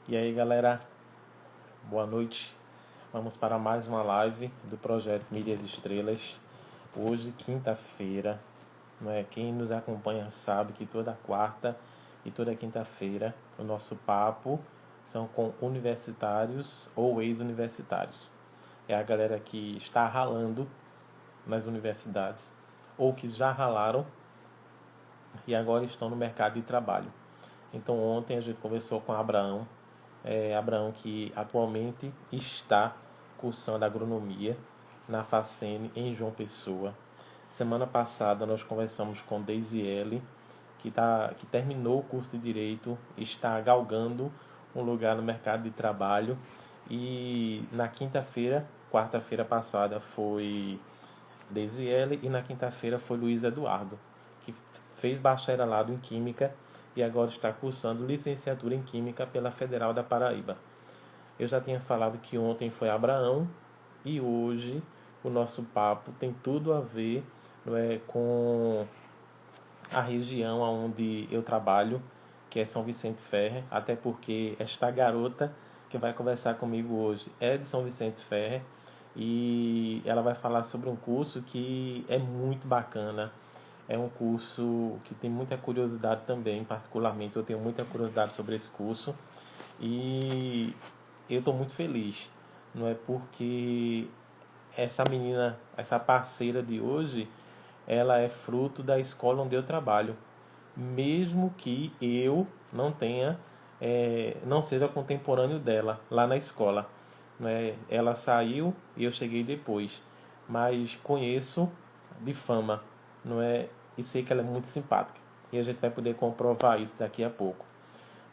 E aí galera, boa noite. Vamos para mais uma live do projeto Mídias Estrelas. Hoje, quinta-feira, não é? Quem nos acompanha sabe que toda quarta e toda quinta-feira o nosso papo são com universitários ou ex-universitários. É a galera que está ralando nas universidades ou que já ralaram e agora estão no mercado de trabalho. Então ontem a gente conversou com Abraão, Abraão que atualmente está cursando agronomia na Facene em João Pessoa. Semana passada nós conversamos com Deisiele, que terminou o curso de Direito, está galgando um lugar no mercado de trabalho. E na quarta-feira passada foi Deisiele e na quinta-feira foi Luiz Eduardo, que fez bacharelado em Química e agora está cursando licenciatura em Química pela Federal da Paraíba. Eu já tinha falado que ontem foi Abraão e hoje o nosso papo tem tudo a ver, não é, com a região onde eu trabalho, que é São Vicente Ferrer, até porque esta garota que vai conversar comigo hoje é de São Vicente Ferrer e ela vai falar sobre um curso que é muito bacana. É um curso que tem muita curiosidade também, particularmente eu tenho muita curiosidade sobre esse curso e eu estou muito feliz, não é? Porque essa menina, essa parceira de hoje, ela é fruto da escola onde eu trabalho, mesmo que eu não tenha, não seja contemporâneo dela lá na escola, né? Ela saiu e eu cheguei depois, mas conheço de fama, não é? E sei que ela é muito simpática. E a gente vai poder comprovar isso daqui a pouco.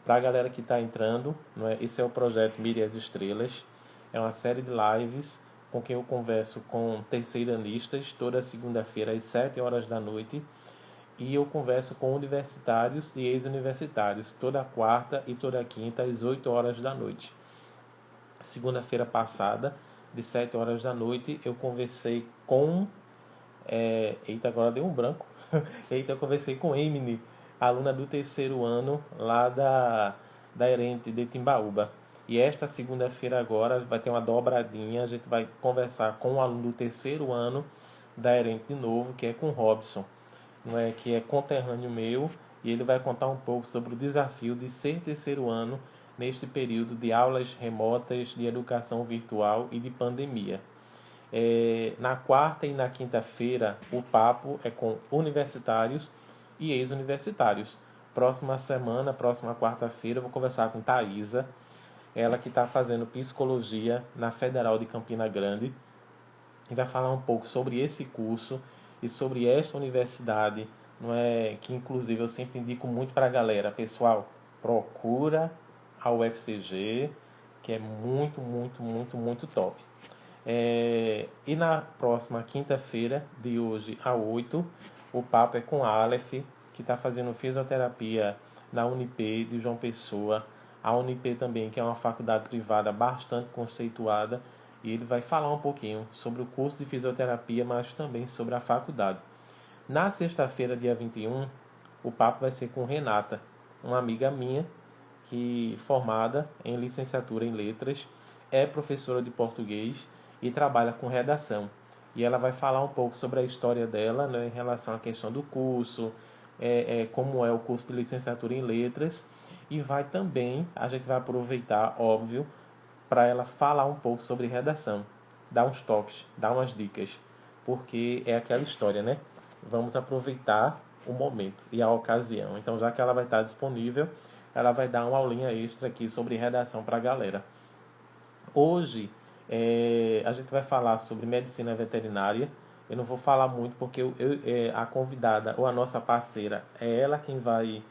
Para a galera que está entrando, não é? Esse é o projeto Mire as Estrelas. É uma série de lives com quem eu converso com terceiranistas toda segunda-feira às 7 horas da noite. E eu converso com universitários e ex-universitários toda quarta e toda quinta às 8 horas da noite. Segunda-feira passada, de 7 horas da noite, eu conversei com... Eita, agora deu um branco. Eita, eu conversei com Emily, aluna do terceiro ano lá da Herente de Timbaúba. E esta segunda-feira agora vai ter uma dobradinha, a gente vai conversar com um aluno do terceiro ano da Herente de novo, que é com Robson, não é? Que é conterrâneo meu, e ele vai contar um pouco sobre o desafio de ser terceiro ano neste período de aulas remotas, de educação virtual e de pandemia. Na quarta e na quinta-feira, o papo é com universitários e ex-universitários. Próxima semana, próxima quarta-feira, eu vou conversar com Thaisa, ela que está fazendo psicologia na Federal de Campina Grande, e vai falar um pouco sobre esse curso e sobre esta universidade, não é, que inclusive eu sempre indico muito para a galera, pessoal, procura a UFCG, que é muito, muito, muito, muito top. E na próxima quinta-feira, de hoje a 8, o papo é com a Aleph, que está fazendo fisioterapia na Unip de João Pessoa. A Unip também, que é uma faculdade privada bastante conceituada, e ele vai falar um pouquinho sobre o curso de fisioterapia, mas também sobre a faculdade. Na sexta-feira, dia 21, o papo vai ser com Renata, uma amiga minha, que formada em licenciatura em letras, é professora de português e trabalha com redação. E ela vai falar um pouco sobre a história dela, né, em relação à questão do curso, como é o curso de licenciatura em letras. E a gente vai aproveitar, óbvio, para ela falar um pouco sobre redação, dar uns toques, dar umas dicas, porque é aquela história, né? Vamos aproveitar o momento e a ocasião. Então, já que ela vai estar disponível, ela vai dar uma aulinha extra aqui sobre redação para a galera. Hoje, a gente vai falar sobre medicina veterinária. Eu não vou falar muito porque a convidada ou a nossa parceira é ela quem vai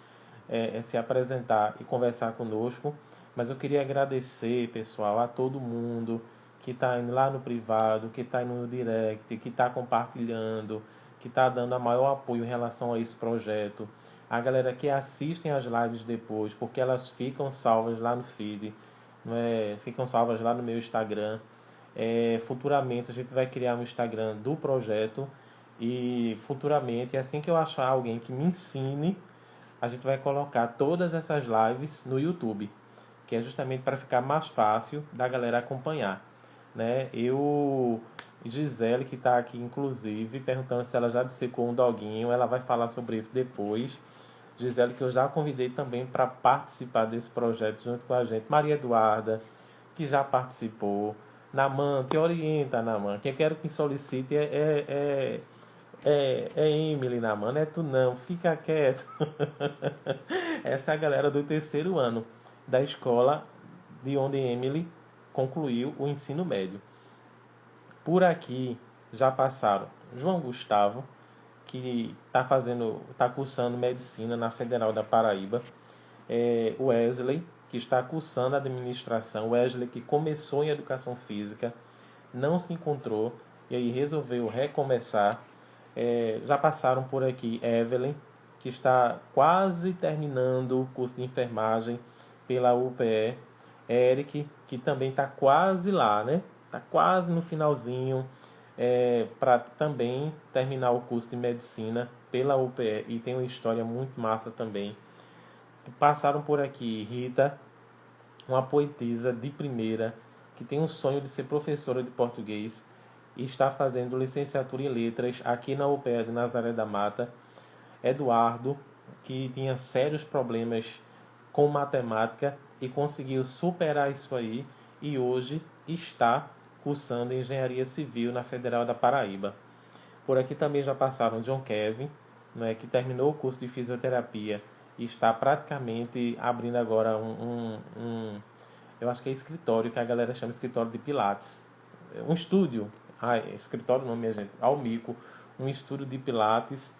se apresentar e conversar conosco. Mas eu queria agradecer, pessoal, a todo mundo que está indo lá no privado, que está indo no direct, que está compartilhando, que está dando a maior apoio em relação a esse projeto. A galera que assistem as lives depois, porque elas ficam salvas lá no feed, ficam salvas lá no meu Instagram. Futuramente a gente vai criar um Instagram do projeto e futuramente, assim que eu achar alguém que me ensine, a gente vai colocar todas essas lives no YouTube. que é justamente para ficar mais fácil da galera acompanhar, né? Gisele, que está aqui inclusive, perguntando se ela já dissecou um doguinho, ela vai falar sobre isso depois. Gisele, que eu já convidei também para participar desse projeto junto com a gente. Maria Eduarda, que já participou. Naman, te orienta, Naman. Quem eu quero que solicite é Emily, Naman, não é tu não, fica quieto. Essa é a galera do terceiro ano da escola de onde Emily concluiu o ensino médio. Por aqui já passaram João Gustavo, que está cursando medicina na Federal da Paraíba. Wesley, que está cursando administração. Wesley, que começou em educação física, não se encontrou e aí resolveu recomeçar. Já passaram por aqui Evelyn, que está quase terminando o curso de enfermagem pela UPE. Eric, que também está quase lá, né? Está quase no finalzinho para também terminar o curso de medicina pela UPE e tem uma história muito massa também. Passaram por aqui Rita, uma poetisa de primeira, que tem um sonho de ser professora de português e está fazendo licenciatura em letras aqui na UPE de Nazaré da Mata. Eduardo, que tinha sérios problemas com matemática e conseguiu superar isso aí e hoje está cursando engenharia civil na Federal da Paraíba. Por aqui também já passaram John Kevin, né, que terminou o curso de fisioterapia e está praticamente abrindo agora eu acho que é escritório, que a galera chama escritório de Pilates. Um estúdio, escritório não, minha gente, Almico, um estúdio de Pilates.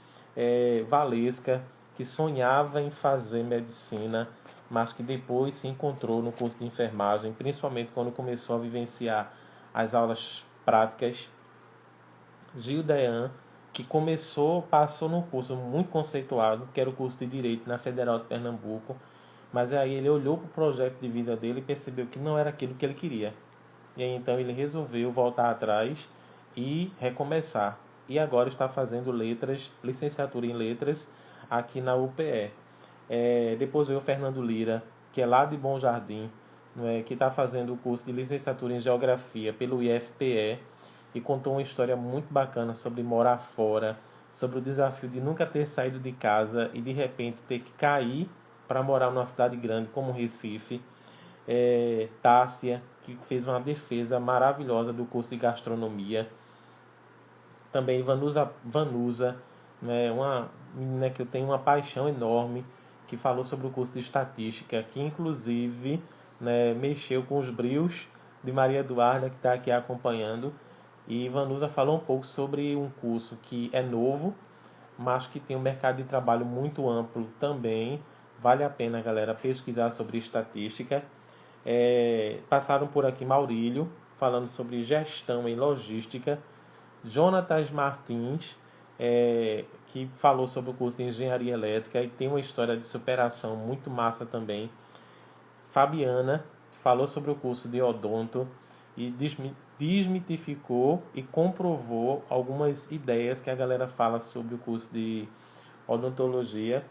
Valesca, que sonhava em fazer medicina, mas que depois se encontrou no curso de enfermagem, principalmente quando começou a vivenciar as aulas práticas. Gildean, que passou num curso muito conceituado, que era o curso de Direito na Federal de Pernambuco, mas aí ele olhou para o projeto de vida dele e percebeu que não era aquilo que ele queria. E aí então ele resolveu voltar atrás e recomeçar. E agora está fazendo licenciatura em letras aqui na UPE. Depois veio o Fernando Lira, que é lá de Bom Jardim, que está fazendo o curso de licenciatura em geografia pelo IFPE e contou uma história muito bacana sobre morar fora, sobre o desafio de nunca ter saído de casa e de repente ter que cair para morar numa cidade grande como Recife. Tássia, que fez uma defesa maravilhosa do curso de gastronomia. Também Vanusa, né, uma menina que eu tenho uma paixão enorme, que falou sobre o curso de estatística, que inclusive, né, mexeu com os brios de Maria Eduarda, que está aqui acompanhando. E Vanusa falou um pouco sobre um curso que é novo, mas que tem um mercado de trabalho muito amplo também. Vale a pena, galera, pesquisar sobre estatística. Passaram por aqui Maurílio, falando sobre gestão em logística. Jonatas Martins, que falou sobre o curso de engenharia elétrica e tem uma história de superação muito massa também. Fabiana, que falou sobre o curso de odonto e desmitificou e comprovou algumas ideias que a galera fala sobre o curso de odontologia.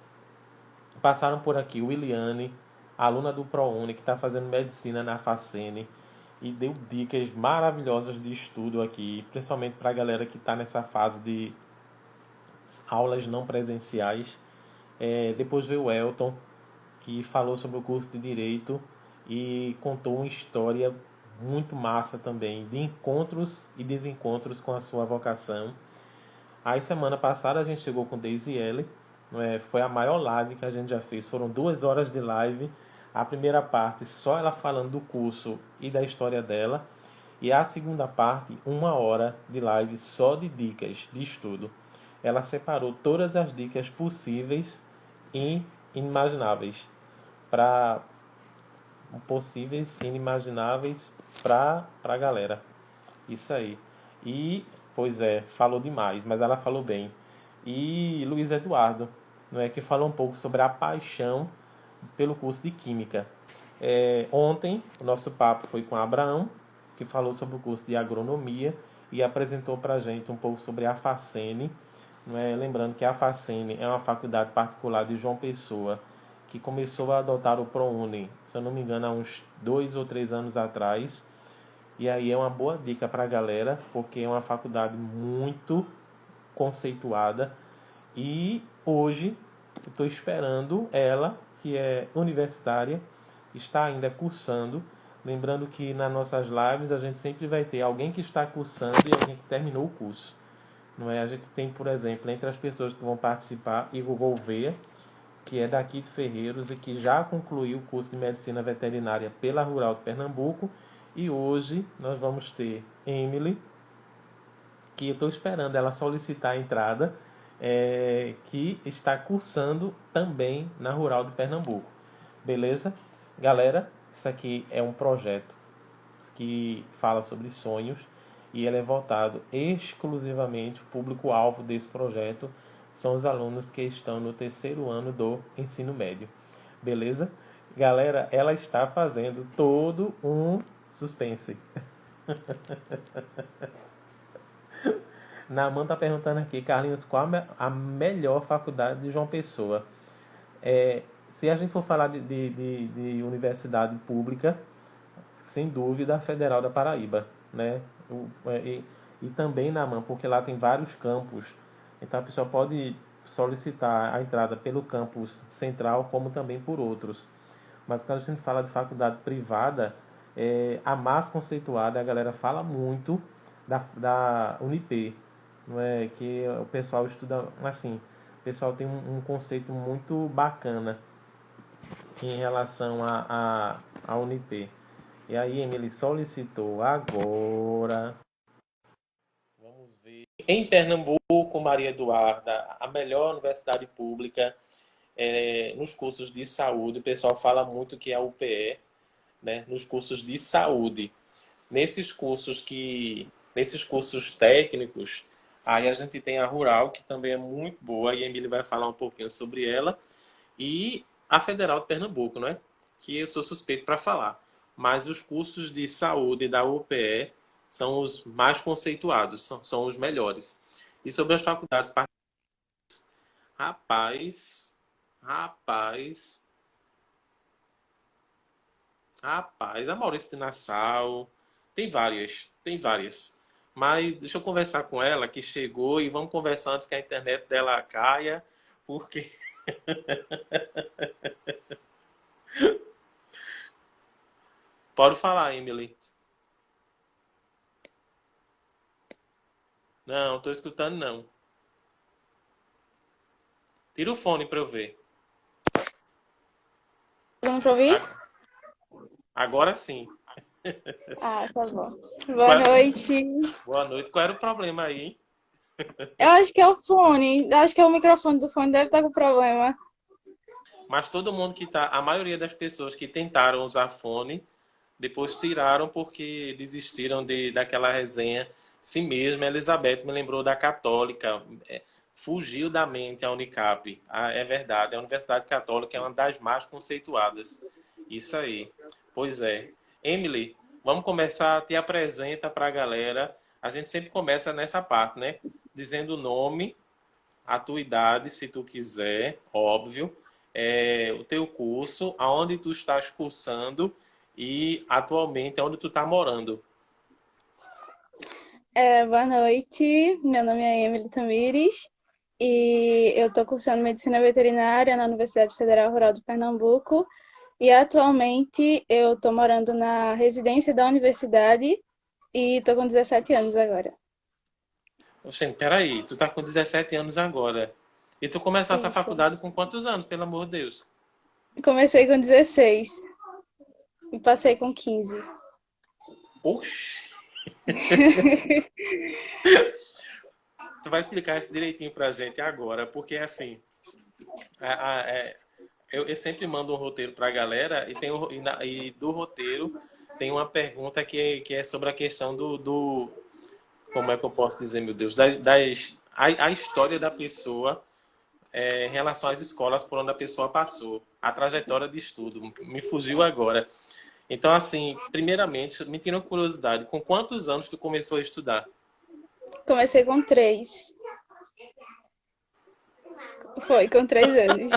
Passaram por aqui Williane, aluna do ProUni, que está fazendo medicina na Facene e deu dicas maravilhosas de estudo aqui, principalmente para a galera que está nessa fase de aulas não presenciais. Depois veio o Elton, que falou sobre o curso de Direito e contou uma história muito massa também, de encontros e desencontros com a sua vocação. Aí semana passada a gente chegou com Daisy L, foi a maior live que a gente já fez, foram 2 horas de live. A primeira parte só ela falando do curso e da história dela, e a segunda parte 1 hora de live só de dicas de estudo. Ela separou todas as dicas possíveis e inimagináveis para a galera. Isso aí. E, pois falou demais, mas ela falou bem. E Luiz Eduardo, que falou um pouco sobre a paixão pelo curso de Química. Ontem, o nosso papo foi com Abraão, que falou sobre o curso de Agronomia e apresentou para a gente um pouco sobre a Facene. Lembrando que a Facene é uma faculdade particular de João Pessoa, que começou a adotar o ProUni, se eu não me engano, há uns 2 ou 3 anos atrás. E aí é uma boa dica para a galera, porque é uma faculdade muito conceituada. E hoje eu estou esperando ela, que é universitária, está ainda cursando. Lembrando que nas nossas lives a gente sempre vai ter alguém que está cursando e alguém que terminou o curso. Não é? A gente tem, por exemplo, entre as pessoas que vão participar, Igor Gouveia, que é daqui de Ferreiros e que já concluiu o curso de Medicina Veterinária pela Rural de Pernambuco. E hoje nós vamos ter Emily, que eu estou esperando ela solicitar a entrada, que está cursando também na Rural de Pernambuco. Beleza? Galera, isso aqui é um projeto que fala sobre sonhos e ele é voltado exclusivamente, o público-alvo desse projeto são os alunos que estão no terceiro ano do ensino médio. Beleza? Galera, ela está fazendo todo um suspense. Naman tá perguntando aqui, Carlinhos, qual a melhor faculdade de João Pessoa? Se a gente for falar de universidade pública, sem dúvida, a Federal da Paraíba, né? E também Naman, porque lá tem vários campos. Então a pessoa pode solicitar a entrada pelo campus central, como também por outros. Mas quando a gente fala de faculdade privada, a mais conceituada, a galera fala muito da Unip, não é? Que o pessoal estuda, assim, o pessoal tem um conceito muito bacana em relação a Unip. E aí, Emily solicitou agora. Vamos ver. Em Pernambuco, Maria Eduarda, a melhor universidade pública nos cursos de saúde. O pessoal fala muito que é a UPE, né? Nos cursos de saúde. Nesses cursos técnicos, aí a gente tem a Rural, que também é muito boa, e a Emily vai falar um pouquinho sobre ela, e a Federal de Pernambuco, né? Que eu sou suspeito para falar. Mas os cursos de saúde da UPE são os mais conceituados, são os melhores. E sobre as faculdades, rapaz, rapaz, rapaz, a Maurício de Nassau, tem várias. Mas deixa eu conversar com ela que chegou e vamos conversar antes que a internet dela caia, porque pode falar, Emily. Não, tô escutando não. Tira o fone para eu ver. Dando pra ouvir? Agora sim. Ah, tá bom. Boa Qual- noite. Boa noite. Qual era o problema aí, hein? Eu acho que é o fone. Acho que é o microfone do fone, deve estar com problema. Mas todo mundo que tá, a maioria das pessoas que tentaram usar fone, depois tiraram porque desistiram daquela resenha. Si mesmo, a Elizabeth me lembrou da Católica. Fugiu da mente a Unicap. É verdade, a Universidade Católica é uma das mais conceituadas. Isso aí. Pois é. Emily, vamos começar, te apresenta para a galera. A gente sempre começa nessa parte, né? Dizendo o nome, a tua idade, se tu quiser, óbvio, o teu curso, aonde tu estás cursando e atualmente onde tu está morando. Boa noite. Meu nome é Emily Tamires e eu estou cursando Medicina Veterinária na Universidade Federal Rural de Pernambuco. E atualmente eu estou morando na residência da universidade e estou com 17 anos agora. Oxente, peraí, tu tá com 17 anos agora. E tu começou essa Isso. faculdade com quantos anos, pelo amor de Deus? Comecei com 16 e passei com 15. Oxi! Tu vai explicar isso direitinho pra gente agora, porque assim, a- a- é, eu sempre mando um roteiro pra galera e, e do roteiro tem uma pergunta que é sobre a questão como é que eu posso dizer, meu Deus, a história da pessoa em relação às escolas por onde a pessoa passou, a trajetória de estudo, me fugiu agora. Então, assim, primeiramente, me tira uma curiosidade, com quantos anos tu começou a estudar? Comecei com 3. Foi, com 3 anos.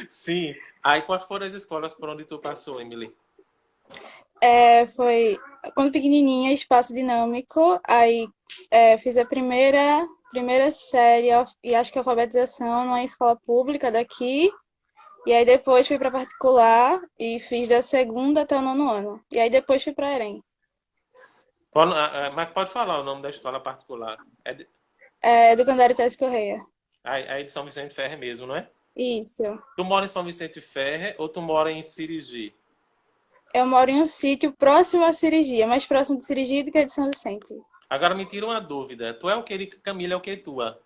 Sim. Aí quais foram as escolas por onde tu passou, Emily? Foi quando pequenininha, espaço dinâmico, aí fiz a primeira série e acho que alfabetização numa escola pública daqui, e aí depois fui para particular e fiz da segunda até o nono ano. E aí depois fui para Erém. Mas pode falar o nome da escola particular. Do Candário Tess Correia. Aí de São Vicente Ferre mesmo, não é? Isso. Tu mora em São Vicente Ferre ou tu mora em Sirigi? Eu moro em um sítio próximo à Cirurgia, mais próximo de Cirurgia do que de São Vicente. Agora me tira uma dúvida. Tu é o que, Camila é o que tua?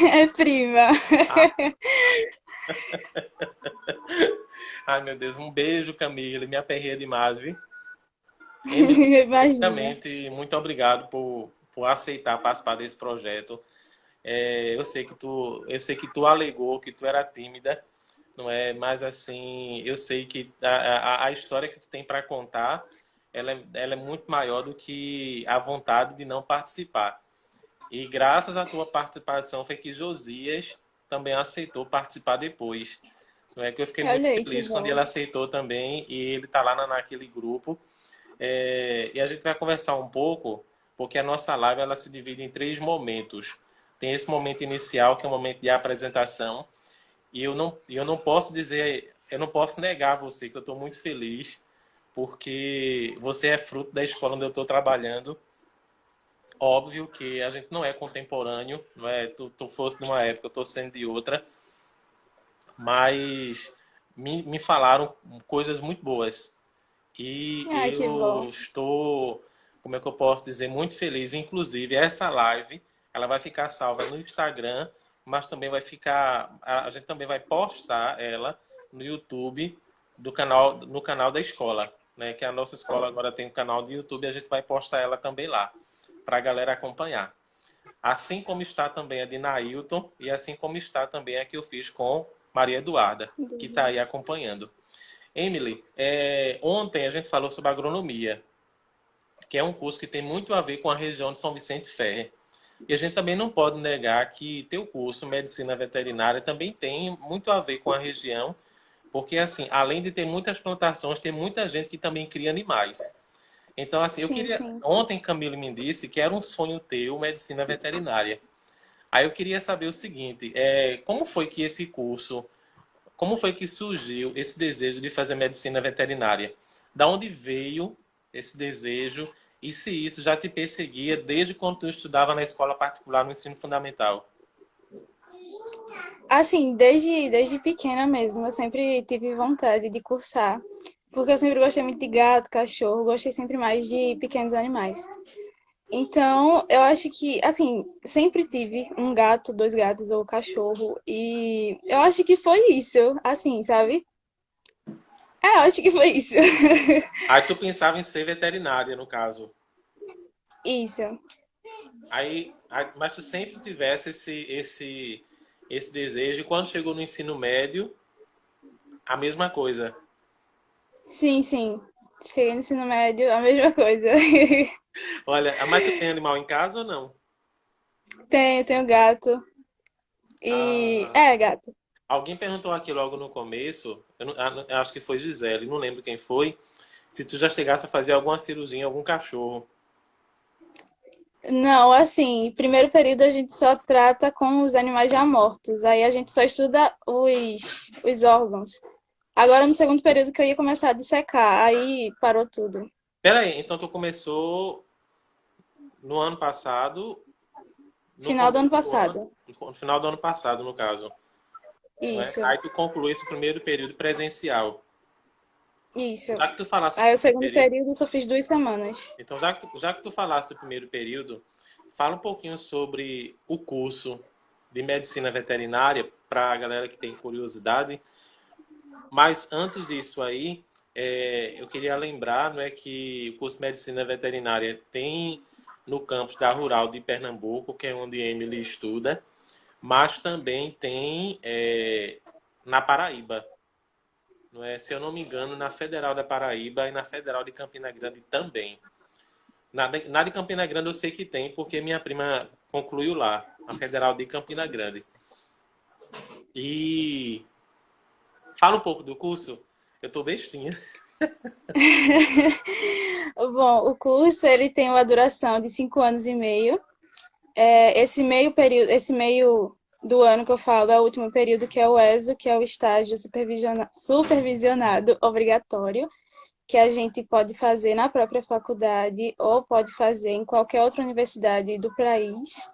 É prima. Ah, ai meu Deus, um beijo, Camila. Me aperreia demais, viu? Emily, Imagina. primeiramente, muito obrigado por aceitar participar desse projeto. Eu sei que tu alegou que tu era tímida, não é? Mas assim, eu sei que a história que tu tem para contar, ela é muito maior do que a vontade de não participar. E graças à tua participação foi que Josias também aceitou participar depois. Não é que eu fiquei muito Olha aí, que feliz quando ele bom. aceitou também e ele está lá naquele grupo. E a gente vai conversar um pouco, porque a nossa live ela se divide em três momentos. Tem esse momento inicial, que é o momento de apresentação, e eu não posso dizer, eu não posso negar a você que eu estou muito feliz, porque você é fruto da escola onde eu estou trabalhando. Óbvio que a gente não é contemporâneo, não é? Tu fosse de uma época, eu estou sendo de outra, mas me falaram coisas muito boas. E Ah, que eu bom. estou, como é que eu posso dizer, muito feliz. Inclusive, essa live, ela vai ficar salva no Instagram, mas também vai ficar, a gente também vai postar ela no YouTube no canal da escola, né? Que a nossa escola agora tem um canal do YouTube, e a gente vai postar ela também lá, para a galera acompanhar. Assim como está também a de Nailton e assim como está também a que eu fiz com Maria Eduarda, que está aí acompanhando. Emily, ontem a gente falou sobre agronomia, que é um curso que tem muito a ver com a região de São Vicente Ferre. E a gente também não pode negar que teu curso, Medicina Veterinária, também tem muito a ver com a região, porque, assim, além de ter muitas plantações, tem muita gente que também cria animais. Então, assim, eu Sim, queria... sim. Ontem, Camilo me disse que era um sonho teu, Medicina Veterinária. Aí eu queria saber o seguinte, como foi que esse curso como foi que surgiu esse desejo de fazer medicina veterinária? Da onde veio esse desejo e se isso já te perseguia desde quando tu estudava na escola particular no ensino fundamental? Assim, desde pequena mesmo, eu sempre tive vontade de cursar, porque eu sempre gostei muito de gato, cachorro, gostei sempre mais de pequenos animais. Então, eu acho que, assim, sempre tive um gato, 2 gatos ou cachorro, e eu acho que foi isso, assim, sabe? Eu acho que foi isso. Aí tu pensava em ser veterinária, no caso. Isso. Mas tu sempre tivesse esse desejo. E quando chegou no ensino médio, a mesma coisa. Sim, sim. Cheguei no ensino médio, a mesma coisa. Olha, mas tu tem animal em casa ou não? Tenho gato. E. Ah, Gato. alguém perguntou aqui logo no começo, eu acho que foi Gisele, não lembro quem foi, se tu já chegasse a fazer alguma cirurgia em algum cachorro. Não, assim, primeiro período a gente só trata com os animais já mortos. Aí a gente só estuda os órgãos. Agora no segundo período que eu ia começar a dissecar, aí parou tudo. Pera aí, então tu começou no ano passado, no Final do ano começo do ano, passado. no final do ano passado, no caso, não é? Isso, Aí tu concluiu esse primeiro período presencial. isso. Já que tu falaste do Aí o primeiro segundo período, período eu só fiz 2 semanas. então já que tu falaste do primeiro período, fala um pouquinho sobre o curso de medicina veterinária para a galera que tem curiosidade. Mas antes disso aí, eu queria lembrar, não é, que o curso de Medicina Veterinária tem no campus da Rural de Pernambuco, que é onde Emily estuda, mas também tem na Paraíba, não é? Se eu não me engano, na Federal da Paraíba e na Federal de Campina Grande também. Nada em Campina Grande eu sei que tem, porque minha prima concluiu lá, a Federal de Campina Grande. E fala um pouco do curso. Eu tô bestinha. Bom, o curso ele tem uma duração de 5 anos e meio. Esse meio período, esse meio do ano que eu falo é o último período, que é o ESO, que é o estágio supervisionado obrigatório, que a gente pode fazer na própria faculdade ou pode fazer em qualquer outra universidade do país.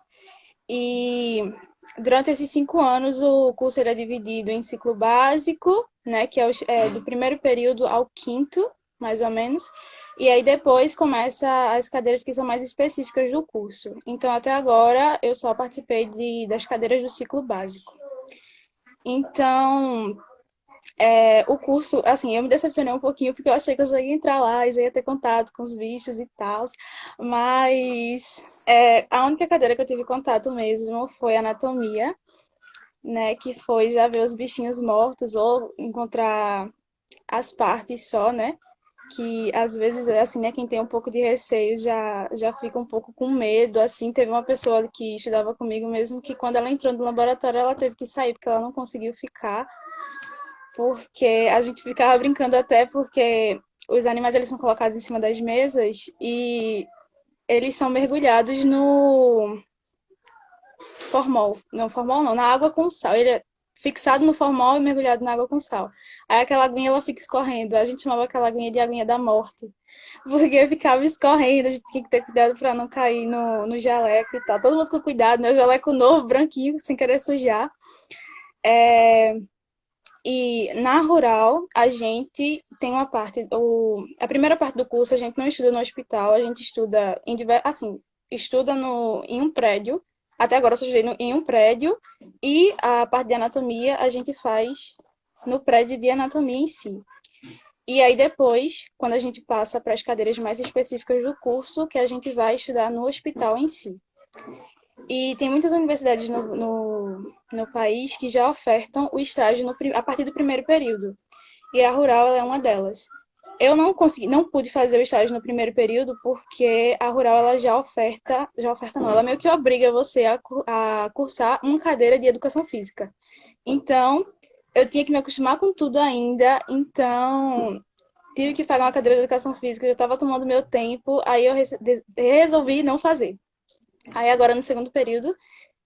E durante esses 5 anos, o curso era dividido em ciclo básico, né, que é do primeiro período ao quinto, mais ou menos. E aí depois começa as cadeiras que são mais específicas do curso. Então, até agora, eu só participei das cadeiras do ciclo básico. Então, o curso, assim, eu me decepcionei um pouquinho porque eu achei que eu só ia entrar lá e já ia ter contato com os bichos e tal, mas a única cadeira que eu tive contato mesmo foi anatomia, né, que foi já ver os bichinhos mortos ou encontrar as partes só, né, que às vezes, assim, né, quem tem um pouco de receio já fica um pouco com medo, assim, teve uma pessoa que estudava comigo mesmo que quando ela entrou no laboratório ela teve que sair porque ela não conseguiu ficar porque a gente ficava brincando até porque os animais eles são colocados em cima das mesas e eles são mergulhados no formol. Não, formol não, na água com sal. Ele é fixado no formol e mergulhado na água com sal. Aí aquela aguinha ela fica escorrendo. A gente chamava aquela aguinha de aguinha da morte. Porque ficava escorrendo, a gente tinha que ter cuidado para não cair no jaleco e tal. Todo mundo com cuidado, né? O jaleco novo, branquinho, sem querer sujar. E na rural, a gente tem uma parte, a primeira parte do curso a gente não estuda no hospital, a gente estuda assim, estuda em um prédio. Até agora eu só estudei em um prédio e a parte de anatomia a gente faz no prédio de anatomia em si. E aí depois, quando a gente passa para as cadeiras mais específicas do curso, que a gente vai estudar no hospital em si. E tem muitas universidades no país que já ofertam o estágio a partir do primeiro período. E a Rural é uma delas. Eu não consegui, não pude fazer o estágio no primeiro período porque a Rural ela já oferta não, ela meio que obriga você a cursar uma cadeira de educação física. Então, eu tinha que me acostumar com tudo ainda, então tive que pagar uma cadeira de educação física, já estava tomando meu tempo, aí eu resolvi não fazer. Aí agora no segundo período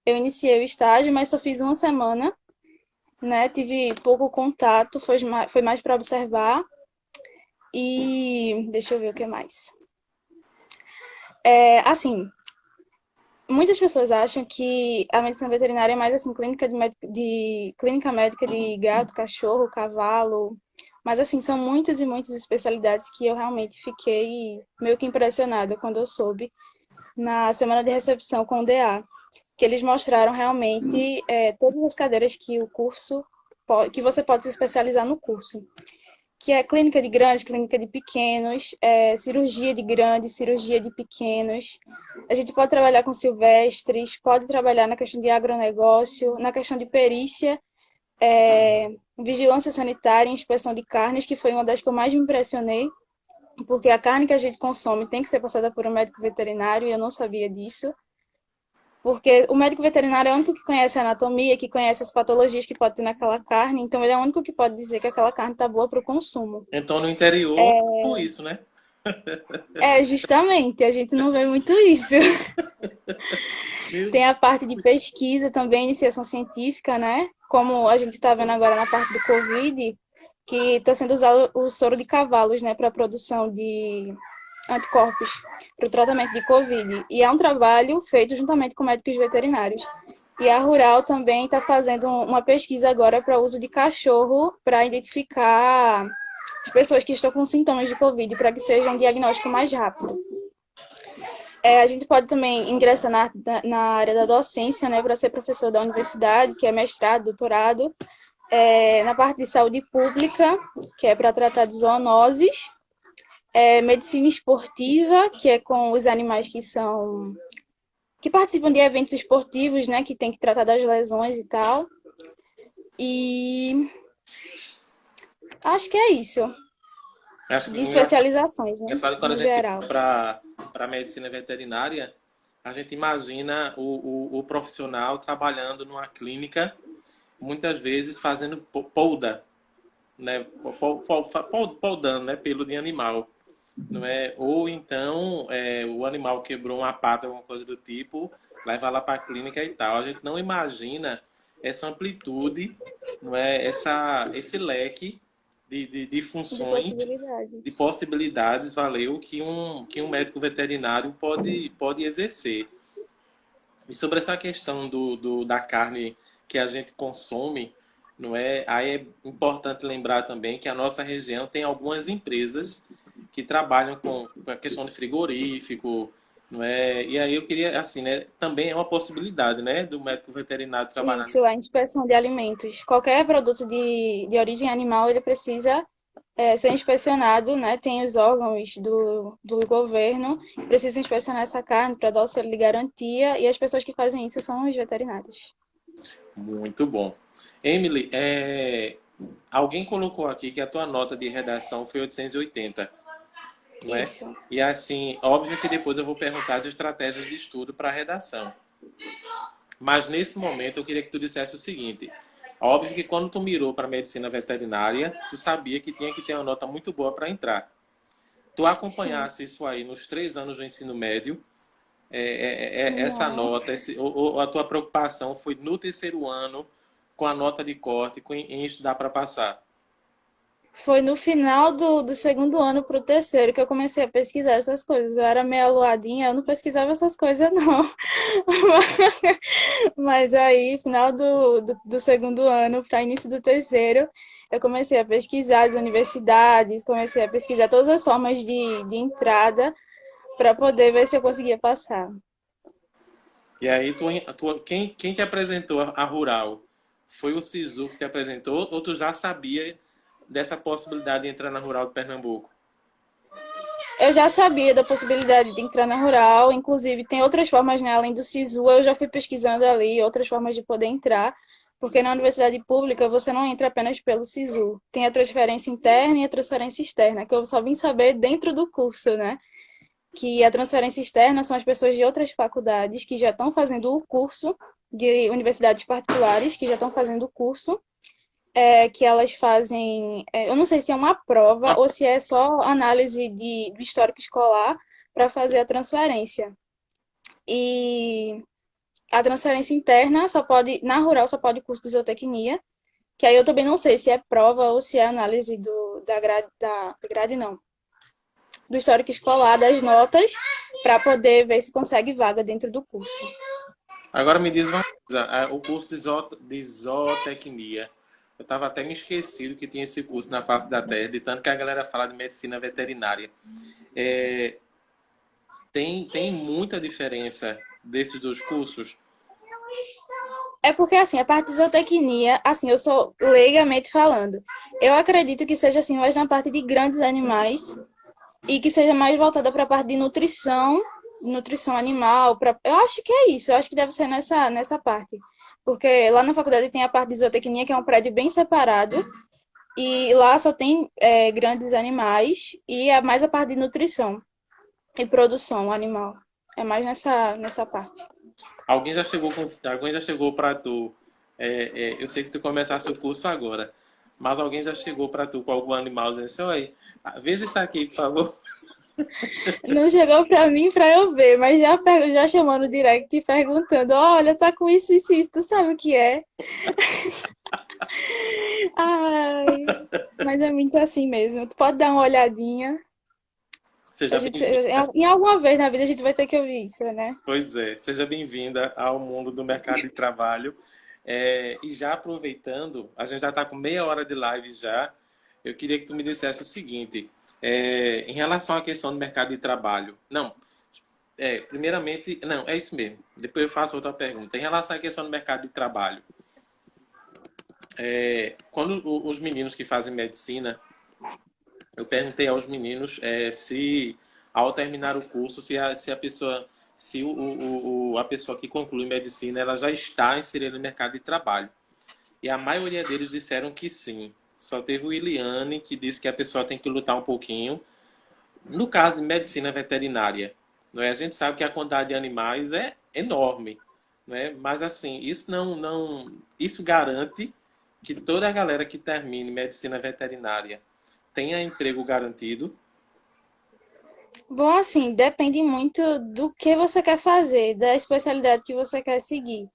eu iniciei o estágio, mas só fiz uma semana, né? Tive pouco contato, foi mais para observar. E deixa eu ver o que mais. Assim, muitas pessoas acham que a medicina veterinária é mais assim, clínica médica de gato, cachorro, cavalo. Mas assim, são muitas e muitas especialidades que eu realmente fiquei meio que impressionada quando eu soube na semana de recepção com o DA, que eles mostraram realmente todas as cadeiras que o curso que você pode se especializar no curso, que é clínica de grandes, clínica de pequenos, cirurgia de grandes, cirurgia de pequenos. A gente pode trabalhar com silvestres, pode trabalhar na questão de agronegócio, na questão de perícia, vigilância sanitária, inspeção de carnes, que foi uma das que eu mais me impressionei, porque a carne que a gente consome tem que ser passada por um médico veterinário e eu não sabia disso. Porque o médico veterinário é o único que conhece a anatomia, que conhece as patologias que pode ter naquela carne, então ele é o único que pode dizer que aquela carne está boa para o consumo. Então, no interior, isso, né? Justamente, a gente não vê muito isso. Meu Tem a parte de pesquisa também, iniciação científica, né? Como a gente está vendo agora na parte do Covid, que está sendo usado o soro de cavalos, né, para a produção de anticorpos para o tratamento de Covid. E é um trabalho feito juntamente com médicos veterinários. E a Rural também está fazendo uma pesquisa agora para o uso de cachorro para identificar as pessoas que estão com sintomas de Covid, para que seja um diagnóstico mais rápido. A gente pode também ingressar na área da docência, né, para ser professor da universidade, que é mestrado, doutorado, na parte de saúde pública, que é para tratar de zoonoses, medicina esportiva, que é com os animais que participam de eventos esportivos, né, que tem que tratar das lesões e tal. E acho que é isso. Acho que de especializações, né? engraçado que quando a No gente geral. vai para a medicina veterinária, a gente imagina o profissional trabalhando numa clínica, muitas vezes fazendo polda, né? Poldando, né? Pelo de animal, não é? Ou então o animal quebrou uma pata, alguma coisa do tipo, leva lá para a clínica e tal. A gente não imagina essa amplitude, não é? Esse leque de De funções, de possibilidades. possibilidades, valeu, que um médico veterinário pode exercer. E sobre essa questão da carne que a gente consome, não é? Aí é importante lembrar também que a nossa região tem algumas empresas que trabalham com a questão de frigorífico, não é? E aí eu queria, assim, né? Também é uma possibilidade, né? Do médico veterinário trabalhar. Isso, a inspeção de alimentos. Qualquer produto de origem animal, ele precisa ser inspecionado, né? Tem os órgãos do governo que precisam inspecionar essa carne para dar o selo de garantia, e as pessoas que fazem isso são os veterinários. Muito bom. Emily, alguém colocou aqui que a tua nota de redação foi 880, não é? Isso. E assim, óbvio que depois eu vou perguntar as estratégias de estudo para a redação. Mas nesse momento eu queria que tu dissesse o seguinte: óbvio que quando tu mirou para medicina veterinária, tu sabia que tinha que ter uma nota muito boa para entrar. Tu Sim. acompanhasse isso aí nos 3 anos do ensino médio, essa Não. nota, ou a tua preocupação foi no terceiro ano com a nota de corte, em estudar para passar? Foi no final do segundo ano para o terceiro que eu comecei a pesquisar essas coisas. Eu era meio aloadinha, eu não pesquisava essas coisas, não. Mas aí, final do segundo ano para início do terceiro, eu comecei a pesquisar as universidades, comecei a pesquisar todas as formas de entrada para poder ver se eu conseguia passar. E aí, quem te apresentou a Rural? Foi o Sisu que te apresentou ou tu já sabia dessa possibilidade de entrar na Rural de Pernambuco? Eu já sabia da possibilidade de entrar na rural, inclusive tem outras formas, né, além do SISU, eu já fui pesquisando ali outras formas de poder entrar, porque na universidade pública você não entra apenas pelo SISU. Tem a transferência interna e a transferência externa, que eu só vim saber dentro do curso, né? Que a transferência externa são as pessoas de outras faculdades que já estão fazendo o curso, de universidades particulares que já estão fazendo o curso, que elas fazem, eu não sei se é uma prova ou se é só análise do histórico escolar para fazer a transferência. E a transferência interna só pode, na rural só pode curso de zootecnia, que aí eu também não sei se é prova ou se é análise da grade não, do histórico escolar, das notas, para poder ver se consegue vaga dentro do curso. Agora me diz uma coisa, o curso de zootecnia, eu estava até me esquecido que tinha esse curso na face da terra, de tanto que a galera fala de medicina veterinária. É, tem muita diferença desses dois cursos? É porque, assim, a parte de zootecnia, assim, eu sou leigamente falando. Eu acredito que seja, assim, mais na parte de grandes animais e que seja mais voltada para a parte de nutrição, nutrição animal. Eu acho que é isso, eu acho que deve ser nessa parte. Porque lá na faculdade tem a parte de zootecnia, que é um prédio bem separado, e lá só tem grandes animais e é mais a parte de nutrição e produção animal. É mais nessa parte. Alguém já chegou para tu? Eu sei que tu começaste o curso agora, mas alguém já chegou para tu com algum animal dizendo assim, oi, veja isso aqui, por favor. Não chegou pra mim pra eu ver, mas já chamou no direct e perguntando: olha, tá com isso, tu sabe o que é? Ai, mas é muito assim mesmo. Tu pode dar uma olhadinha. Seja bem-vinda. Em alguma vez na vida a gente vai ter que ouvir isso, né? Pois é, seja bem-vinda ao mundo do mercado de trabalho. E já aproveitando, a gente já está com meia hora de live já. Eu queria que tu me dissesse o seguinte, em relação à questão do mercado de trabalho. Não, primeiramente, não, é isso mesmo. Depois eu faço outra pergunta. Em relação à questão do mercado de trabalho, quando os meninos que fazem medicina, eu perguntei aos meninos se, ao terminar o curso, se a pessoa, se a pessoa que conclui medicina, ela já está inserida no mercado de trabalho. E a maioria deles disseram que sim. Só teve o Iliane, que disse que a pessoa tem que lutar um pouquinho. No caso de medicina veterinária, não é? A gente sabe que a quantidade de animais é enorme, não é? Mas assim, isso garante que toda a galera que termine medicina veterinária tenha emprego garantido. Bom, assim, depende muito do que você quer fazer, da especialidade que você quer seguir.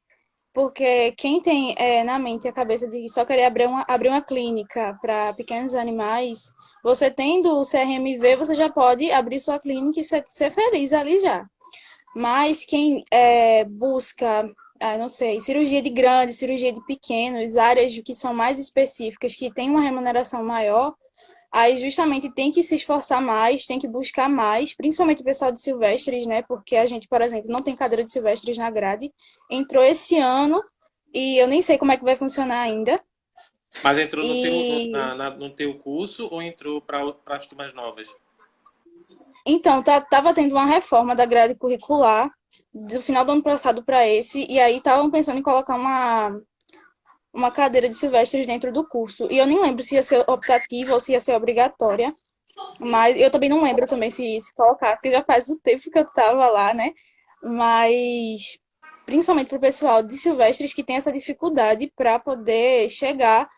Porque quem tem na mente a cabeça de só querer abrir uma clínica para pequenos animais, você tendo o CRMV, você já pode abrir sua clínica e ser feliz ali já. Mas quem busca, não sei, cirurgia de grandes, cirurgia de pequenos, áreas que são mais específicas, que têm uma remuneração maior, aí justamente tem que se esforçar mais, tem que buscar mais, principalmente o pessoal de silvestres, né? Porque a gente, por exemplo, não tem cadeira de silvestres na grade. Entrou esse ano e eu nem sei como é que vai funcionar ainda. Mas entrou no teu, E no teu curso ou entrou para as turmas novas? então, tava tendo uma reforma da grade curricular do final do ano passado para esse, e aí estavam pensando em colocar uma cadeira de silvestres dentro do curso. E eu nem lembro se ia ser optativa ou se ia ser obrigatória. Mas eu também não lembro também se colocar, porque já faz o tempo que eu tava lá, né? Mas principalmente para o pessoal de silvestres que tem essa dificuldade para poder chegar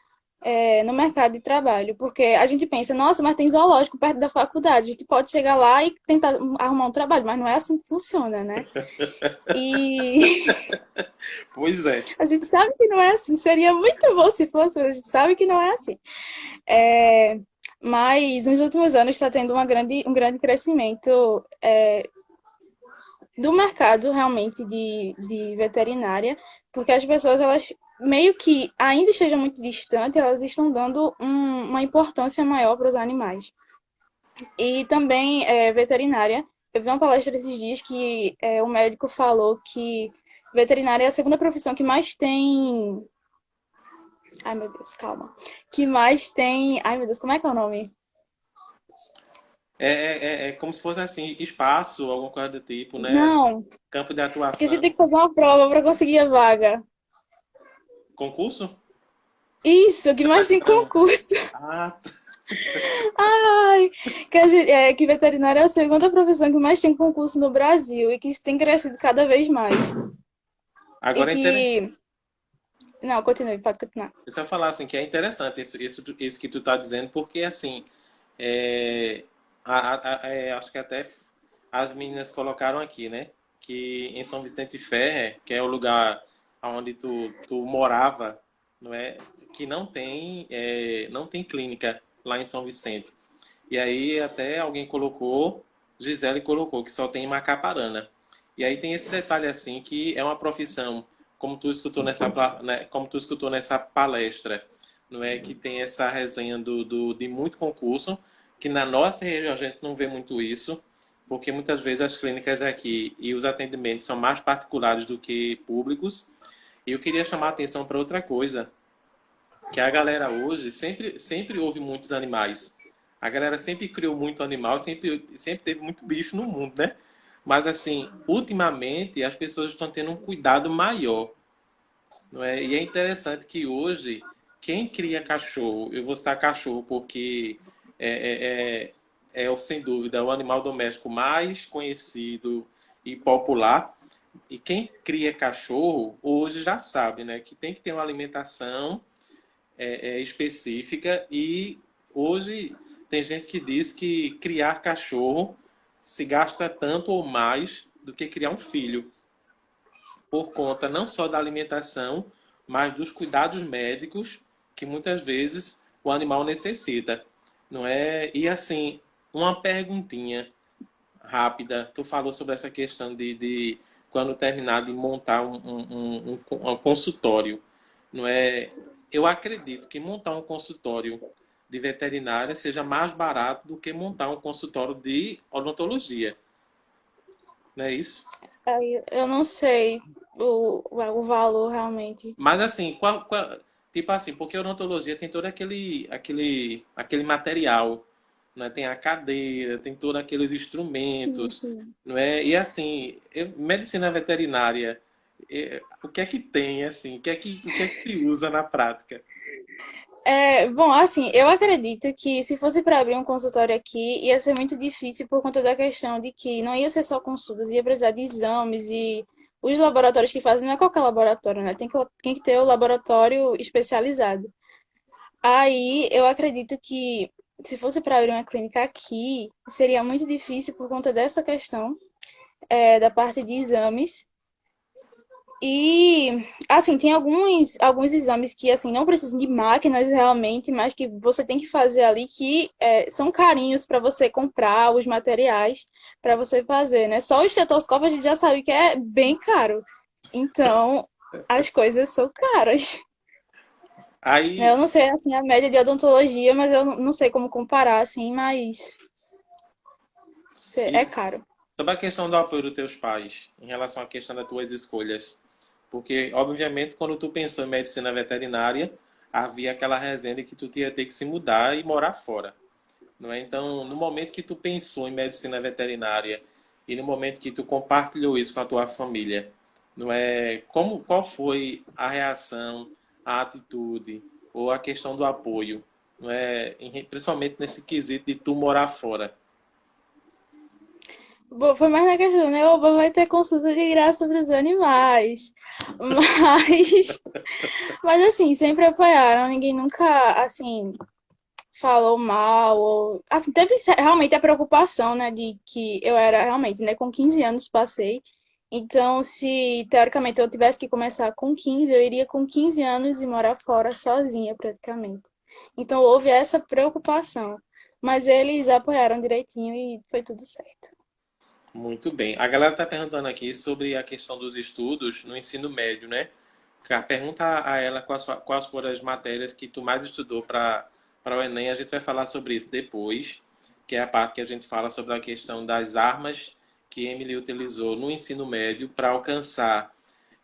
no mercado de trabalho. Porque a gente pensa, nossa, mas tem zoológico perto da faculdade, a gente pode chegar lá e tentar arrumar um trabalho, mas não é assim que funciona, né? E Pois é. a gente sabe que não é assim. Seria muito bom se fosse, mas a gente sabe que não é assim. É, mas nos últimos anos está tendo um grande crescimento do mercado realmente de veterinária, porque as pessoas, elas meio que ainda estejam muito distantes, elas estão dando uma importância maior para os animais. E também veterinária. Eu vi uma palestra esses dias que o médico falou que veterinária é a segunda profissão que mais tem. Ai, meu Deus, calma. Que mais tem. Ai, meu Deus, como é que é o nome? É como se fosse assim, espaço, alguma coisa do tipo, né? Não, Campo de que a gente atuação. tem que fazer uma prova para conseguir a vaga. Concurso? Isso, que mais tem Seleção. concurso. Ah, Ai, que veterinária é a segunda profissão que mais tem concurso no Brasil e que tem crescido cada vez mais. E agora é interessante. que. Não, continue, pode continuar. Se eu falar assim, que é interessante isso que tu tá dizendo, porque assim, é, acho que até as meninas colocaram aqui, né? Que em São Vicente Ferrer, que é o lugar onde tu morava, não é? Que não tem clínica lá em São Vicente. E aí até alguém colocou, Gisele colocou, que só tem em Macaparana. E aí tem esse detalhe assim, que é uma profissão, como tu escutou nessa palestra, não é? Que tem essa resenha de muito concurso, que na nossa região a gente não vê muito isso, porque muitas vezes as clínicas aqui e os atendimentos são mais particulares do que públicos. E eu queria chamar a atenção para outra coisa, que a galera hoje sempre houve muitos animais. A galera sempre criou muito animal, sempre teve muito bicho no mundo, né? Mas assim, ultimamente as pessoas estão tendo um cuidado maior, não é? E é interessante que hoje quem cria cachorro, eu vou citar cachorro porque sem dúvida o animal doméstico mais conhecido e popular. E quem cria cachorro hoje já sabe, né, que tem que ter uma alimentação específica e hoje tem gente que diz que criar cachorro se gasta tanto ou mais do que criar um filho, por conta não só da alimentação, mas dos cuidados médicos que muitas vezes o animal necessita, não é? E assim, uma perguntinha rápida, tu falou sobre essa questão de quando terminar de montar um consultório, não é? Eu acredito que montar um consultório de veterinária seja mais barato do que montar um consultório de odontologia, não é isso? Aí, eu não sei o valor realmente. Mas assim, tipo assim, porque a odontologia tem todo aquele material, né? Tem a cadeira, tem todos aqueles Sim, instrumentos, sim. não é? E assim, medicina veterinária, o que é que tem assim? O que é que se usa na prática? Bom, assim, eu acredito que se fosse para abrir um consultório aqui, ia ser muito difícil por conta da questão de que não ia ser só consultas, ia precisar de exames e os laboratórios que fazem não é qualquer laboratório, né? Tem que ter o laboratório especializado. Aí eu acredito que se fosse para abrir uma clínica aqui, seria muito difícil por conta dessa questão, da parte de exames. E, assim, tem alguns exames que, assim, não precisam de máquinas realmente, mas que você tem que fazer ali que são carinhos para você comprar os materiais para você fazer, né? Só o estetoscópio a gente já sabe que é bem caro. Então, as coisas são caras. Eu Aí, não sei, assim, a média de odontologia, mas eu não sei como comparar, assim, mas é e caro. sobre a questão do apoio dos teus pais, em relação à questão das tuas escolhas. Porque, obviamente, quando tu pensou em medicina veterinária, havia aquela resenha de que tu ia ter que se mudar e morar fora. Não é? Então, no momento que tu pensou em medicina veterinária e no momento que tu compartilhou isso com a tua família, não é? Qual foi a reação, a atitude ou a questão do apoio, não é? Principalmente nesse quesito de tu morar fora. Foi mais na questão, né? Oba, vai ter consulta de graça para os animais. Mas, mas assim, sempre apoiaram. Ninguém nunca, assim, falou mal. Ou, assim, teve realmente a preocupação, né? De que eu era realmente, né? Com 15 anos passei. Então, se teoricamente eu tivesse que começar com 15, eu iria com 15 anos e morar fora sozinha, praticamente. Então, houve essa preocupação. Mas eles apoiaram direitinho e foi tudo certo. Muito bem. A galera está perguntando aqui sobre a questão dos estudos no ensino médio, né? Pergunta a ela quais foram as matérias que tu mais estudou para o Enem. A gente vai falar sobre isso depois, que é a parte que a gente fala sobre a questão das armas que Emily utilizou no ensino médio para alcançar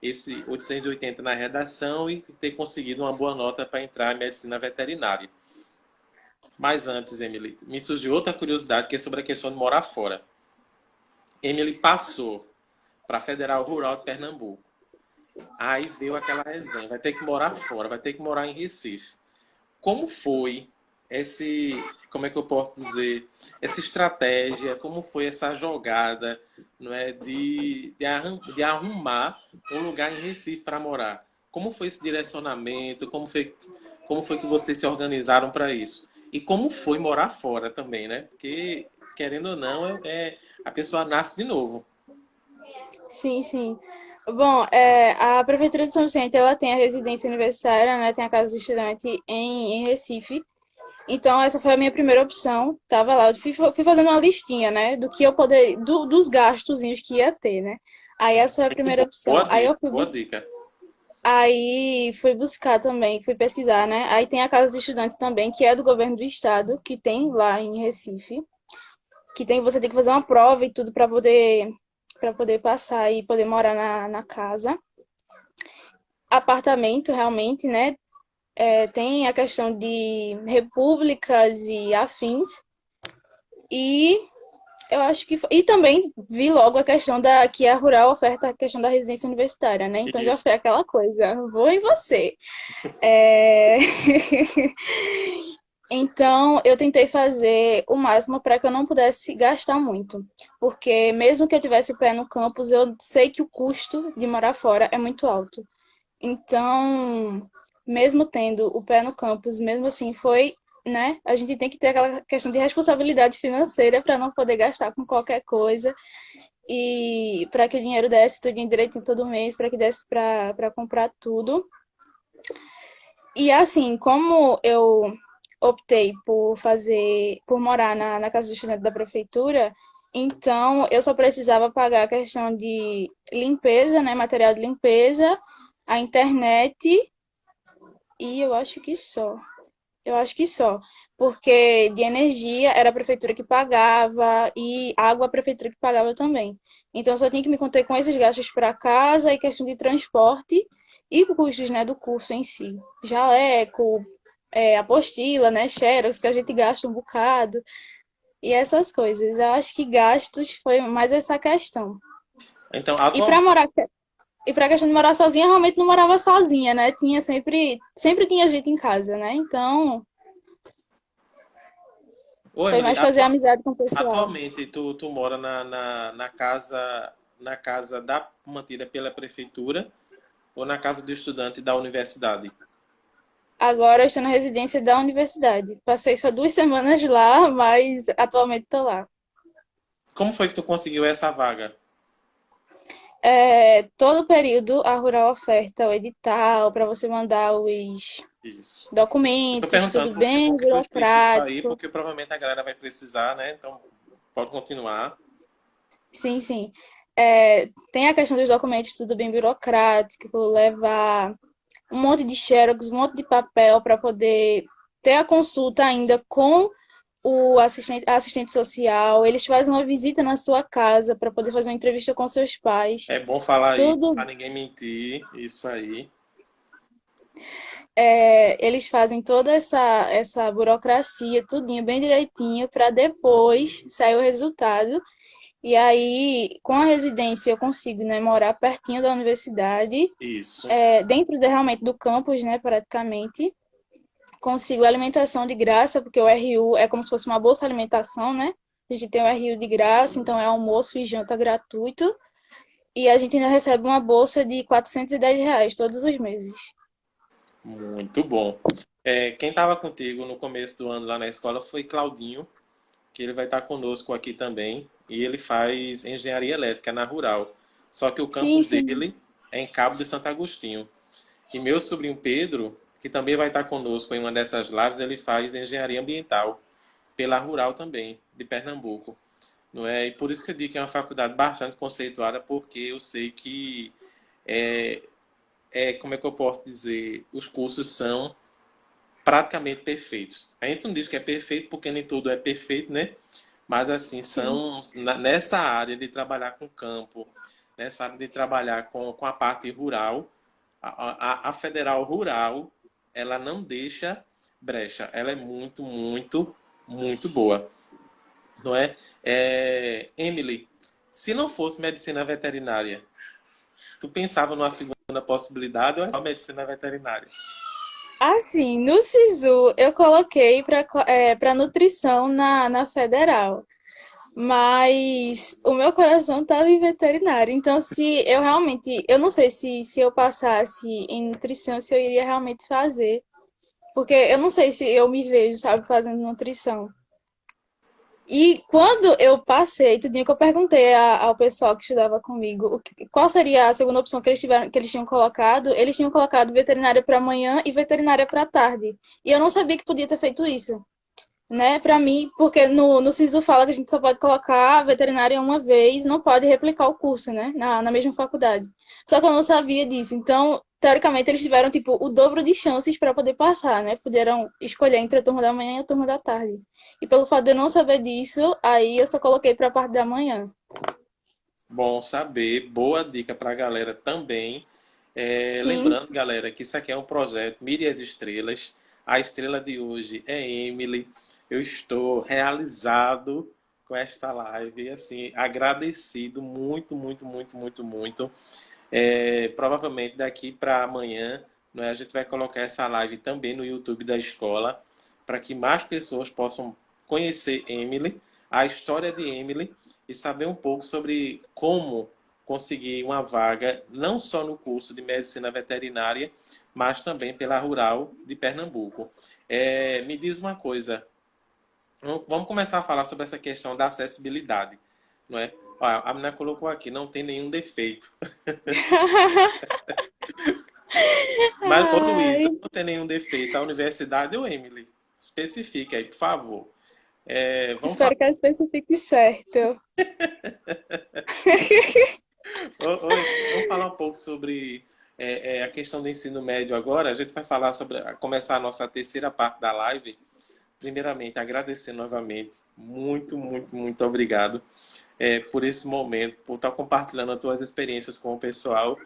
esse 880 na redação e ter conseguido uma boa nota para entrar em medicina veterinária. Mas antes, Emily, me surgiu outra curiosidade que é sobre a questão de morar fora. Emily passou para a Federal Rural de Pernambuco. Aí veio aquela resenha, vai ter que morar fora, vai ter que morar em Recife. Como foi como é que eu posso dizer, essa estratégia, como foi essa jogada, não é, de arrumar um lugar em Recife para morar? Como foi esse direcionamento? Como foi que vocês se organizaram para isso? E como foi morar fora também, né? Porque, querendo ou não, a pessoa nasce de novo. Sim, sim. Bom, a Prefeitura de São Vicente, ela tem a residência universitária, né? Tem a Casa do Estudante em Recife. Então, essa foi a minha primeira opção. Tava lá, eu fui fazendo uma listinha, né? Do que eu poder, dos gastozinhos que ia ter, né? Aí essa foi a Muito primeira bom. opção. Boa dica. Aí fui buscar também, fui pesquisar, né? Aí tem a Casa do Estudante também, que é do governo do estado, que tem lá em Recife, que você tem que fazer uma prova e tudo para poder passar e poder morar na casa. Apartamento, realmente, né? Tem a questão de repúblicas e afins. E eu acho que. E também vi logo a questão da que a Rural oferta a questão da residência universitária, né? Então já Isso. foi aquela coisa, vou em você. É... Então, eu tentei fazer o máximo para que eu não pudesse gastar muito, porque mesmo que eu tivesse o pé no campus, eu sei que o custo de morar fora é muito alto. Então, mesmo tendo o pé no campus, mesmo assim, foi, né? A gente tem que ter aquela questão de responsabilidade financeira para não poder gastar com qualquer coisa e para que o dinheiro desse tudo direitinho todo mês, para que desse para comprar tudo. E assim, como eu optei por morar na casa do estudante da prefeitura, então eu só precisava pagar a questão de limpeza, né, material de limpeza, a internet e eu acho que só. Eu acho que só. Porque de energia era a prefeitura que pagava e água a prefeitura que pagava também. Então eu só tinha que me conter com esses gastos para casa e questão de transporte e custos, né, do curso em si. Jaleco, apostila, né, xerox, que a gente gasta um bocado e essas coisas. Eu acho que gastos foi mais essa questão. Então, E para morar. E pra questão de morar sozinha, eu realmente não morava sozinha, né? Tinha sempre tinha gente em casa, né? Então, Ô, foi Emily, mais fazer amizade com o pessoal. atualmente tu mora na casa mantida pela prefeitura ou na casa do estudante da universidade? Agora eu estou na residência da universidade. Passei só 2 semanas lá, mas atualmente estou lá. Como foi que tu conseguiu essa vaga? Todo período a Rural oferta o edital para você mandar os Isso. Eu tô documentos, perguntando tudo bem porque tu explica isso aí, burocrático. porque provavelmente a galera vai precisar, né? Então, pode continuar. Sim, sim. Tem a questão dos documentos, tudo bem burocrático, levar um monte de xerox, um monte de papel para poder ter a consulta ainda com a assistente social. Eles fazem uma visita na sua casa para poder fazer uma entrevista com seus pais. É bom falar isso, Tudo, pra ninguém mentir. Isso aí. eles fazem toda essa burocracia, tudinho bem direitinho, para depois sair o resultado. E aí, com a residência, eu consigo, né, morar pertinho da universidade, Isso. dentro realmente do campus, né, praticamente. Consigo alimentação de graça, porque o RU é como se fosse uma bolsa alimentação, né? A gente tem o RU de graça, então é almoço e janta gratuito. E a gente ainda recebe uma bolsa de R$ 410 todos os meses. Muito bom. Quem estava contigo no começo do ano lá na escola foi Claudinho, que ele vai estar conosco aqui também. E ele faz engenharia elétrica na Rural. Só que o Sim, campus sim. dele é em Cabo de Santo Agostinho. E meu sobrinho Pedro, que também vai estar conosco em uma dessas lives, ele faz engenharia ambiental pela Rural também, de Pernambuco. Não é? E por isso que eu digo que é uma faculdade bastante conceituada, porque eu sei que é, como é que eu posso dizer, os cursos são praticamente perfeitos. A gente não diz que é perfeito porque nem tudo é perfeito, né? Mas assim, Sim. são nessa área de trabalhar com campo, nessa área de trabalhar com a parte rural, a Federal Rural, ela não deixa brecha. Ela é muito, muito, muito boa. Não é? Emily, se não fosse medicina veterinária, tu pensava numa segunda possibilidade ou é só medicina veterinária? Assim, no SISU eu coloquei para nutrição na federal, mas o meu coração estava em veterinário. Então, se eu realmente, eu não sei se eu passasse em nutrição, se eu iria realmente fazer, porque eu não sei se eu me vejo, sabe, fazendo nutrição. E quando eu passei, tudinho que eu perguntei ao pessoal que estudava comigo, qual seria a segunda opção que eles tinham colocado, eles tinham colocado veterinária para manhã e veterinária para tarde. E eu não sabia que podia ter feito isso, né? Para mim, porque no SISU fala que a gente só pode colocar veterinária uma vez, não pode replicar o curso, né? Na mesma faculdade. Só que eu não sabia disso. Então, teoricamente, eles tiveram, tipo, o dobro de chances para poder passar, né? Puderam escolher entre a turma da manhã e a turma da tarde. E pelo fato de eu não saber disso, aí eu só coloquei para a parte da manhã. Bom saber, boa dica para a galera também. Sim, Lembrando, galera, que isso aqui é um projeto Mire as Estrelas. A estrela de hoje é Emily. Eu estou realizado com esta live, assim, agradecido muito, muito, muito, muito, muito. Provavelmente daqui para amanhã, não é, a gente vai colocar essa live também no YouTube da escola, para que mais pessoas possam conhecer Emily, a história de Emily e saber um pouco sobre como conseguir uma vaga, não só no curso de medicina veterinária, mas também pela Rural de Pernambuco. Me diz uma coisa, vamos começar a falar sobre essa questão da acessibilidade, não é? Olha, a menina colocou aqui, não tem nenhum defeito. Mas, ô Luísa, ai, não tem nenhum defeito. A universidade ou Emily? Especifique aí, por favor. Vamos falar, espero que ela especifique certo. vamos falar um pouco sobre a questão do ensino médio agora. A gente vai falar sobre começar a nossa terceira parte da live. Primeiramente, agradecer novamente. Muito, muito, muito obrigado por esse momento, por estar compartilhando as tuas experiências com o pessoal.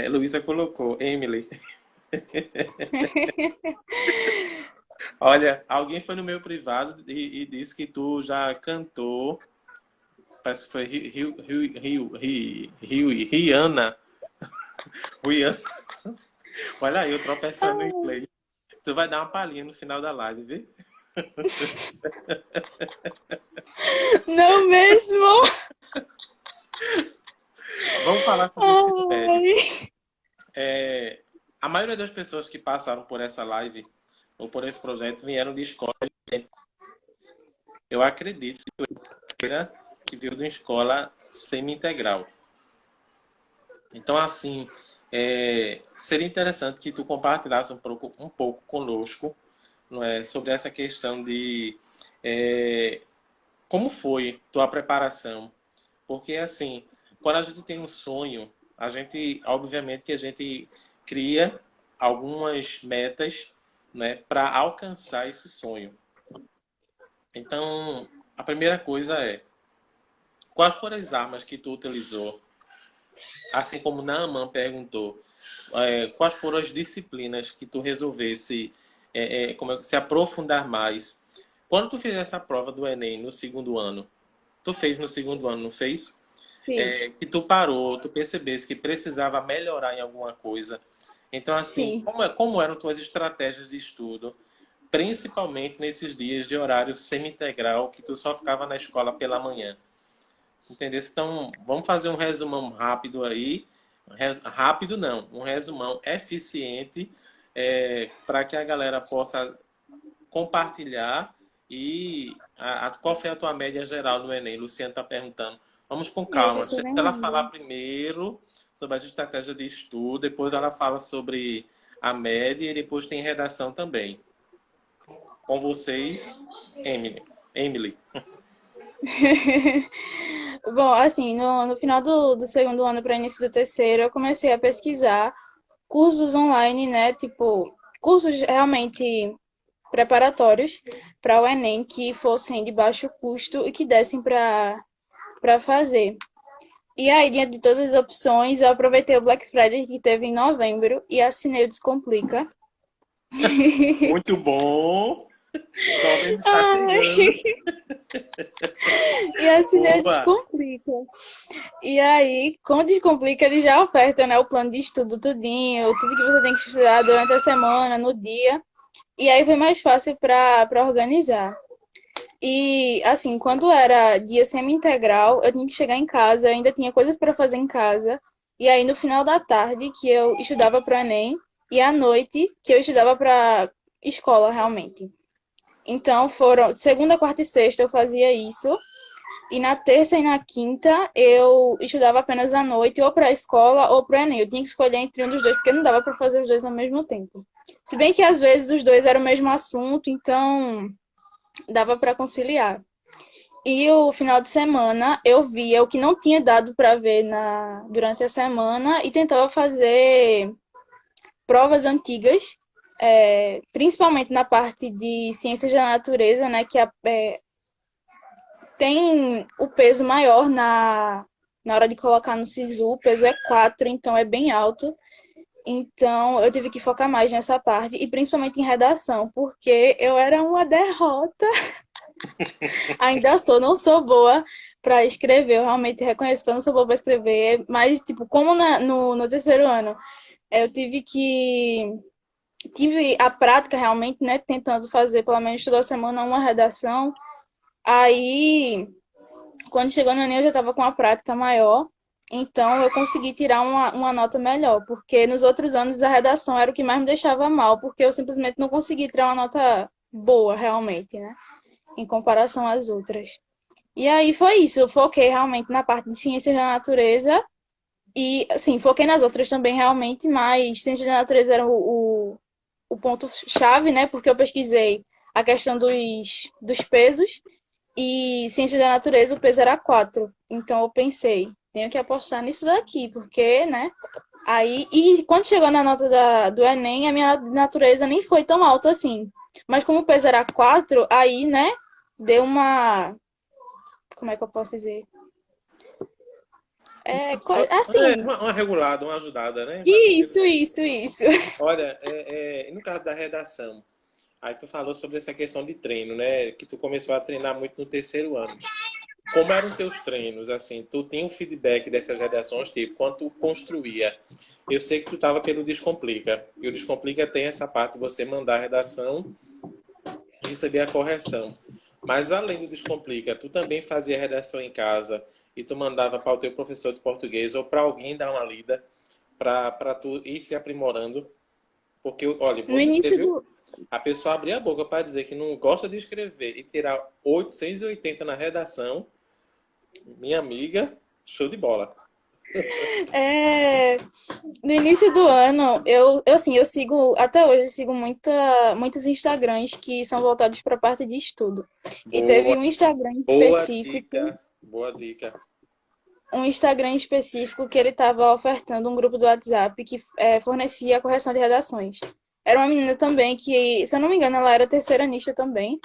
Luísa colocou, Emily. Olha, alguém foi no meu privado e disse que tu já cantou, parece que foi Rihanna, O Ian, olha aí, eu tropeçando em inglês. Tu vai dar uma palhinha no final da live, viu? Não mesmo? Vamos falar sobre o ensino médio. Ai. A maioria das pessoas que passaram por essa live ou por esse projeto vieram de escola. Eu acredito que tu é a primeira que veio de uma escola semi-integral. Então, assim, seria interessante que tu compartilhasse um pouco conosco, não é, sobre essa questão de como foi tua preparação. Porque, assim, quando a gente tem um sonho, a gente, obviamente, que a gente cria algumas metas, né, para alcançar esse sonho. Então, a primeira coisa é, quais foram as armas que tu utilizou? Assim como Naaman perguntou, quais foram as disciplinas que tu resolvesse se aprofundar mais? Quando tu fizesse a prova do Enem no segundo ano, tu fez no segundo ano, não fez? Fiz. Que tu parou, tu percebesse que precisava melhorar em alguma coisa. Então, assim, Sim. como eram tuas estratégias de estudo, principalmente nesses dias de horário semi-integral que tu só ficava na escola pela manhã? Entendeu? Então, vamos fazer um resumão rápido aí. Rápido não, um resumão eficiente para que a galera possa compartilhar qual foi a tua média geral no Enem? Luciano está perguntando. Vamos com Eu tô calma. Deixa ela falar sabendo. primeiro sobre a estratégia de estudo, depois ela fala sobre a média e depois tem redação também. Com vocês, Emily. Emily. Bom, assim, no final do segundo ano para início do terceiro, eu comecei a pesquisar cursos online, né? Tipo, cursos realmente preparatórios para o Enem que fossem de baixo custo e que dessem para fazer. E aí, diante de todas as opções, eu aproveitei o Black Friday que teve em novembro e assinei o Descomplica. Muito bom. Novembro está Ai, chegando. e assinei o Boa. Descomplica. E aí, com o Descomplica, ele já oferta, né, o plano de estudo tudinho, tudo que você tem que estudar durante a semana, no dia. E aí foi mais fácil para organizar. E, assim, quando era dia semi-integral, eu tinha que chegar em casa, eu ainda tinha coisas para fazer em casa. E aí, no final da tarde, que eu estudava para o Enem, e à noite, que eu estudava para escola, realmente. Então, foram segunda, quarta e sexta eu fazia isso. E na terça e na quinta, eu estudava apenas à noite, ou para a escola ou para o Enem. Eu tinha que escolher entre um dos dois, porque não dava para fazer os dois ao mesmo tempo. Se bem que às vezes os dois eram o mesmo assunto, então dava para conciliar. E o final de semana eu via o que não tinha dado para ver durante a semana e tentava fazer provas antigas, principalmente na parte de ciências da natureza, né, que tem o peso maior na hora de colocar no SISU, o peso é 4, então é bem alto. Então eu tive que focar mais nessa parte, e principalmente em redação, porque eu era uma derrota. Ainda sou, não sou boa para escrever, eu realmente reconheço que eu não sou boa para escrever, mas, tipo, como no terceiro ano, eu tive a prática realmente, né, tentando fazer pelo menos toda semana uma redação, aí, quando chegou no Enem, eu já estava com a prática maior, então eu consegui tirar uma nota melhor, porque nos outros anos a redação era o que mais me deixava mal, porque eu simplesmente não consegui tirar uma nota boa, realmente, né, em comparação às outras. E aí foi isso, eu foquei realmente na parte de ciências da natureza e, assim, foquei nas outras também realmente, mas ciências da natureza era o ponto-chave, né? Porque eu pesquisei a questão dos pesos e ciências da natureza o peso era 4. Então eu pensei, tenho que apostar nisso daqui, porque, né? Aí, e quando chegou na nota do Enem, a minha natureza nem foi tão alta assim. Mas como o peso era 4, aí, né, deu uma, como é que eu posso dizer? Assim, Uma regulada, uma ajudada, né? isso. Olha, no caso da redação, aí tu falou sobre essa questão de treino, né? Que tu começou a treinar muito no terceiro ano. como eram teus treinos? Assim, tu tinha um feedback dessas redações, tipo, quando tu construía? Eu sei que tu estava pelo Descomplica. E o Descomplica tem essa parte de você mandar a redação e receber a correção. Mas além do Descomplica, tu também fazia redação em casa e tu mandava para o teu professor de português ou para alguém dar uma lida para tu ir se aprimorando. Porque, olha, No você início viu? do, A pessoa abrir a boca para dizer que não gosta de escrever e tirar 880 na redação, minha amiga, show de bola. é, no início do ano, assim, eu sigo, até hoje, eu sigo muitos Instagrams que são voltados para a parte de estudo. E Boa, teve um Instagram boa específico, dica, boa dica. que ele estava ofertando um grupo do WhatsApp que fornecia a correção de redações. Era uma menina também que, se eu não me engano, ela era terceiranista também.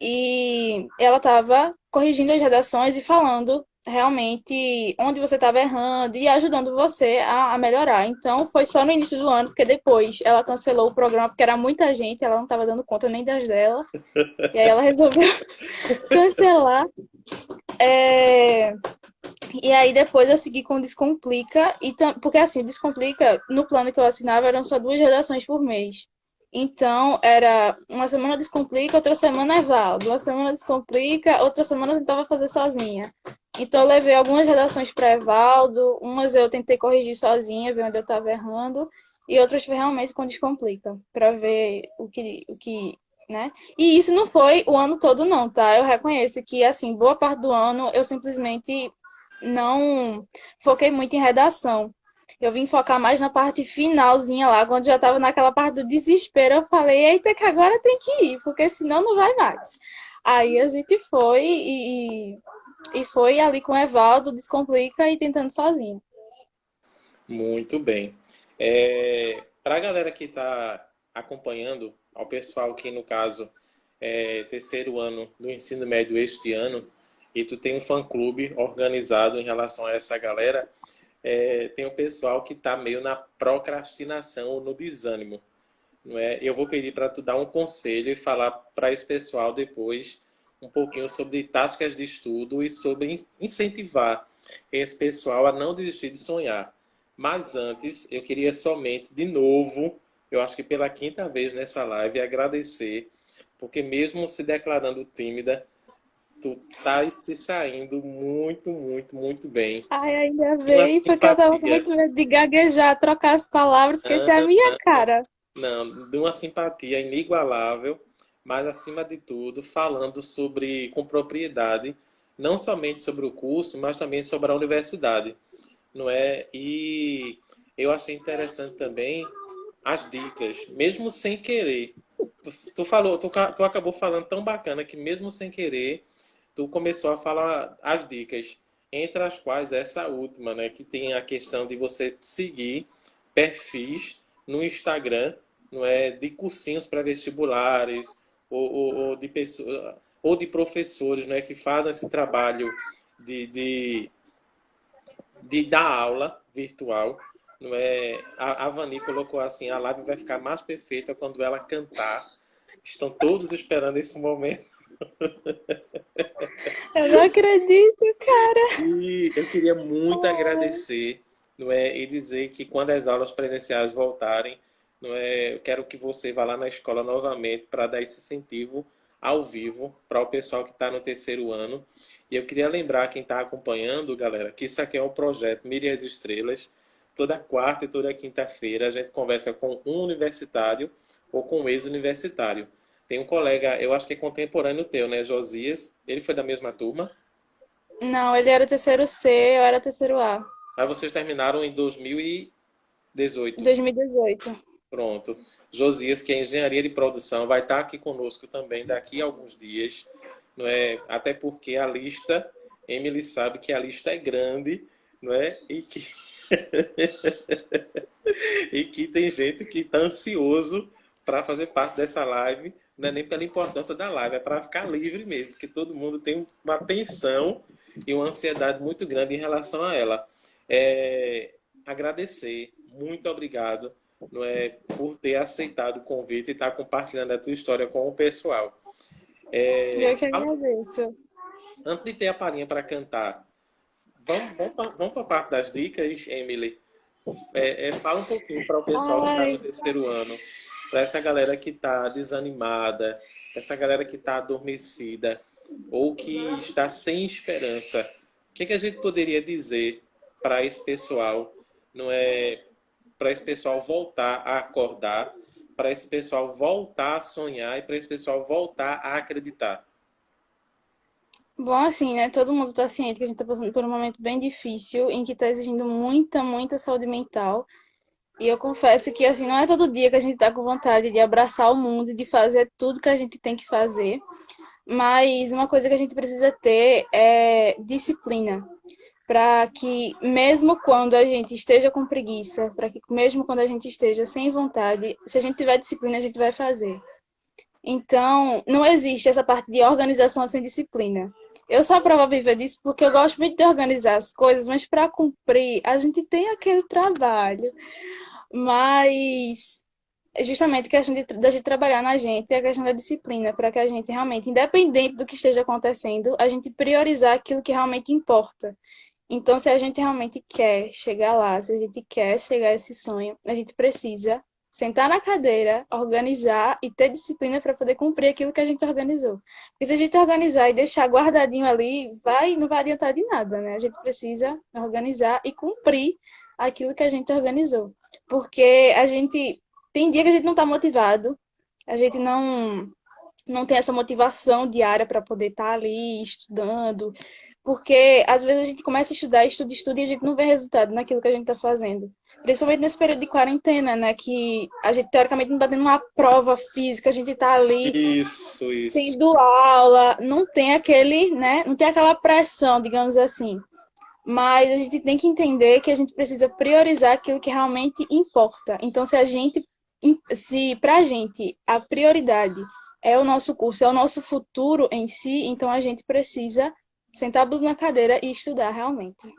E ela estava corrigindo as redações e falando realmente onde você estava errando e ajudando você a melhorar. Então, foi só no início do ano, porque depois ela cancelou o programa, porque era muita gente, ela não estava dando conta nem das dela. E aí ela resolveu cancelar. É, E aí depois eu segui com Descomplica, porque assim, Descomplica, no plano que eu assinava, eram só duas redações por mês. Então, era uma semana Descomplica, outra semana Evaldo. Uma semana Descomplica, outra semana eu tentava fazer sozinha. Então, eu levei algumas redações para Evaldo, umas eu tentei corrigir sozinha, ver onde eu estava errando, e outras foi realmente com Descomplica, para ver né? E isso não foi o ano todo, não, tá? Eu reconheço que, assim, boa parte do ano eu simplesmente não foquei muito em redação. Eu vim focar mais na parte finalzinha lá, quando já estava naquela parte do desespero. Eu falei, eita, que agora tem que ir, porque senão não vai mais. Aí a gente foi e foi ali com o Evaldo, Descomplica e tentando sozinho. Muito bem. Para a galera que está acompanhando, ao pessoal que, no caso, é terceiro ano do ensino médio este ano, e tu tem um fã-clube organizado em relação a essa galera, tem o pessoal que está meio na procrastinação ou no desânimo, não é? Eu vou pedir para tu dar um conselho e falar para esse pessoal depois um pouquinho sobre táticas de estudo e sobre incentivar esse pessoal a não desistir de sonhar. Mas antes, eu queria somente, de novo, eu acho que pela quinta vez nessa live, agradecer, porque mesmo se declarando tímida, tu tá se saindo muito, muito, muito bem. Ai, ainda Uma bem, porque eu tava com simpatia. muito medo de gaguejar, trocar as palavras, esquecer a minha cara. Não, de uma simpatia inigualável, mas acima de tudo, falando sobre com propriedade, não somente sobre o curso, mas também sobre a universidade, não é? E eu achei interessante também as dicas, mesmo sem querer. Tu falou, tu acabou falando tão bacana que mesmo sem querer, tu começou a falar as dicas, entre as quais essa última, né, que tem a questão de você seguir perfis no Instagram, não é, de cursinhos pré-vestibulares ou de pessoas ou de professores, não é, que fazem esse trabalho de, de, de dar aula virtual. Não é? A Vani colocou assim: a live vai ficar mais perfeita quando ela cantar. Estão todos esperando esse momento. Eu não acredito, cara. E eu queria muito agradecer, não é, e dizer que quando as aulas presenciais voltarem, não é, eu quero que você vá lá na escola novamente para dar esse incentivo ao vivo para o pessoal que está no terceiro ano. E eu queria lembrar quem está acompanhando, galera, que isso aqui é um projeto Mire as Estrelas. Toda quarta e toda quinta-feira a gente conversa com um universitário ou com um ex-universitário. Tem um colega, eu acho que é contemporâneo teu, né, Josias? Ele foi da mesma turma? Não, ele era terceiro C, eu era terceiro A. Aí vocês terminaram em 2018. 2018. Pronto. Josias, que é engenharia de produção, vai estar aqui conosco também daqui a alguns dias. Não é? Até porque a lista, Emily sabe que a lista é grande, não é? E que tem gente que está ansioso para fazer parte dessa live. Não é nem pela importância da live, é para ficar livre mesmo, porque todo mundo tem uma tensão e uma ansiedade muito grande em relação a ela. Agradecer, muito obrigado, não é, por ter aceitado o convite e estar compartilhando a tua história com o pessoal. Eu que Fala, agradeço. Antes de ter a palhinha para cantar, vamos para a parte das dicas, Emily. Fala um pouquinho para o pessoal que está no Ai, terceiro ano, para essa galera que está desanimada, essa galera que está adormecida ou que está sem esperança. O que que a gente poderia dizer para esse pessoal? Não é para esse pessoal voltar a acordar, para esse pessoal voltar a sonhar e para esse pessoal voltar a acreditar. bom, assim, né? Todo mundo tá ciente que a gente tá passando por um momento bem difícil, em que tá exigindo muita, muita saúde mental. E eu confesso que, assim, não é todo dia que a gente tá com vontade de abraçar o mundo e de fazer tudo que a gente tem que fazer. Mas uma coisa que a gente precisa ter é disciplina. Para que, mesmo quando a gente esteja com preguiça, para que, mesmo quando a gente esteja sem vontade, se a gente tiver disciplina, a gente vai fazer. Então, não existe essa parte de organização sem disciplina. Eu sou a prova viva disso porque eu gosto muito de organizar as coisas, mas para cumprir, a gente tem aquele trabalho. Mas justamente que a gente, da gente trabalhar na gente é a questão da disciplina, para que a gente realmente, independente do que esteja acontecendo, a gente priorizar aquilo que realmente importa. Então, se a gente realmente quer chegar lá, se a gente quer chegar a esse sonho, a gente precisa sentar na cadeira, organizar e ter disciplina para poder cumprir aquilo que a gente organizou. Porque se a gente organizar e deixar guardadinho ali, não vai adiantar de nada, né? A gente precisa organizar e cumprir aquilo que a gente organizou. Porque a gente tem dia que a gente não está motivado, a gente não tem essa motivação diária para poder estar ali estudando, porque às vezes a gente começa a estudar, estuda e a gente não vê resultado naquilo que a gente está fazendo. Principalmente nesse período de quarentena, né? Que a gente teoricamente não está tendo uma prova física, a gente está ali Isso. tendo aula, não tem aquele, né? Não tem aquela pressão, digamos assim. Mas a gente tem que entender que a gente precisa priorizar aquilo que realmente importa. Então, se pra gente a prioridade é o nosso curso, é o nosso futuro em si, então a gente precisa sentar a bunda na cadeira e estudar realmente.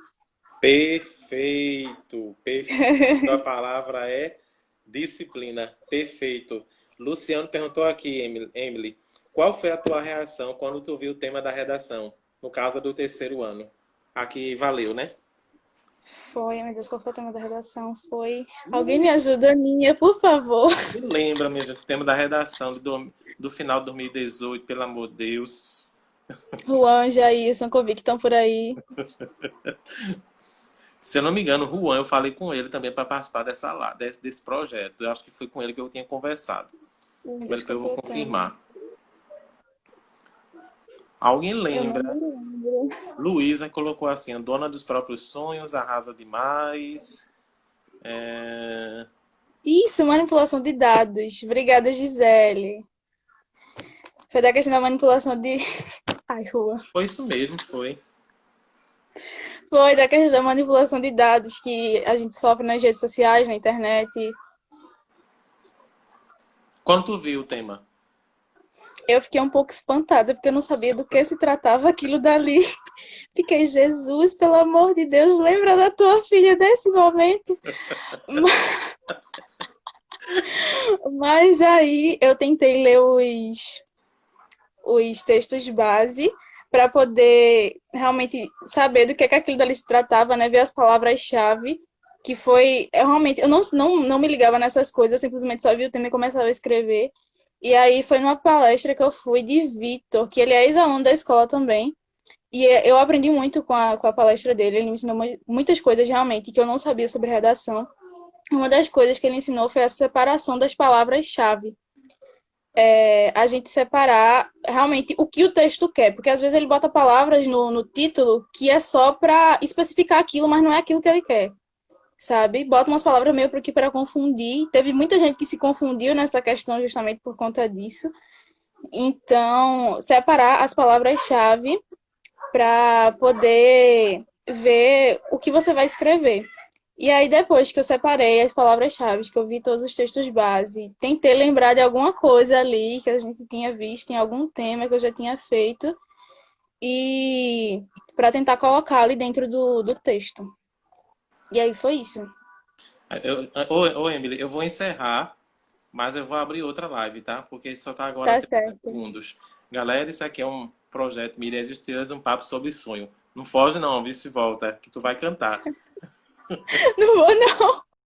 Perfeito, perfeito. A palavra é disciplina. Perfeito. Luciano perguntou aqui, Emily, qual foi a tua reação quando tu viu o tema da redação, no caso do terceiro ano? Aqui valeu, né? Foi, meu Deus, qual foi o tema da redação? Foi. Alguém me ajuda, Aninha, por favor. Me lembra, minha gente, o tema da redação do final de 2018, pelo amor de Deus. Juan, Jailson, que eu vi que estão por aí. Se eu não me engano, o Juan, eu falei com ele também para participar desse projeto. Eu acho que foi com ele que eu tinha conversado. Meu Com ele Deus, que eu qual vou foi o tema? confirmar. Alguém Eu não lembra? me lembro. Luísa colocou assim, a dona dos próprios sonhos, arrasa demais. É, Isso, manipulação de dados. Obrigada, Gisele. Foi da questão da manipulação de. Ai, rua. Foi isso mesmo, foi. Foi da questão da manipulação de dados que a gente sofre nas redes sociais, na internet. Quando tu viu o tema? Eu fiquei um pouco espantada porque eu não sabia do que se tratava aquilo dali. Fiquei, Jesus, pelo amor de Deus, lembra da tua filha desse momento. Mas aí eu tentei ler os textos base para poder realmente saber do que aquilo dali se tratava, né? Ver as palavras-chave, que foi. Eu não me ligava nessas coisas, eu simplesmente só vi o tema e começava a escrever. E aí foi numa palestra que eu fui de Vitor, que ele é ex-aluno da escola também. E eu aprendi muito com a palestra dele. Ele me ensinou muitas coisas realmente que eu não sabia sobre redação. Uma das coisas que ele ensinou foi essa separação das palavras-chave. A gente separar realmente o que o texto quer, porque às vezes ele bota palavras no título que é só para especificar aquilo, mas não é aquilo que ele quer, sabe? Bota umas palavras meio para que para confundir. Teve muita gente que se confundiu nessa questão justamente por conta disso. Então, separar as palavras-chave para poder ver o que você vai escrever. E aí, depois que eu separei as palavras-chave, que eu vi todos os textos base, tentei lembrar de alguma coisa ali que a gente tinha visto em algum tema que eu já tinha feito, e para tentar colocar ali dentro do texto. E aí foi isso. Ô, Emily, eu vou encerrar, Mas eu vou abrir outra live, tá? Porque isso só tá agora Tá 30 certo. segundos. Galera, isso aqui é um projeto Mídias Estrelas, um papo sobre sonho. Não foge não, vice volta, que tu vai cantar. Não vou, não.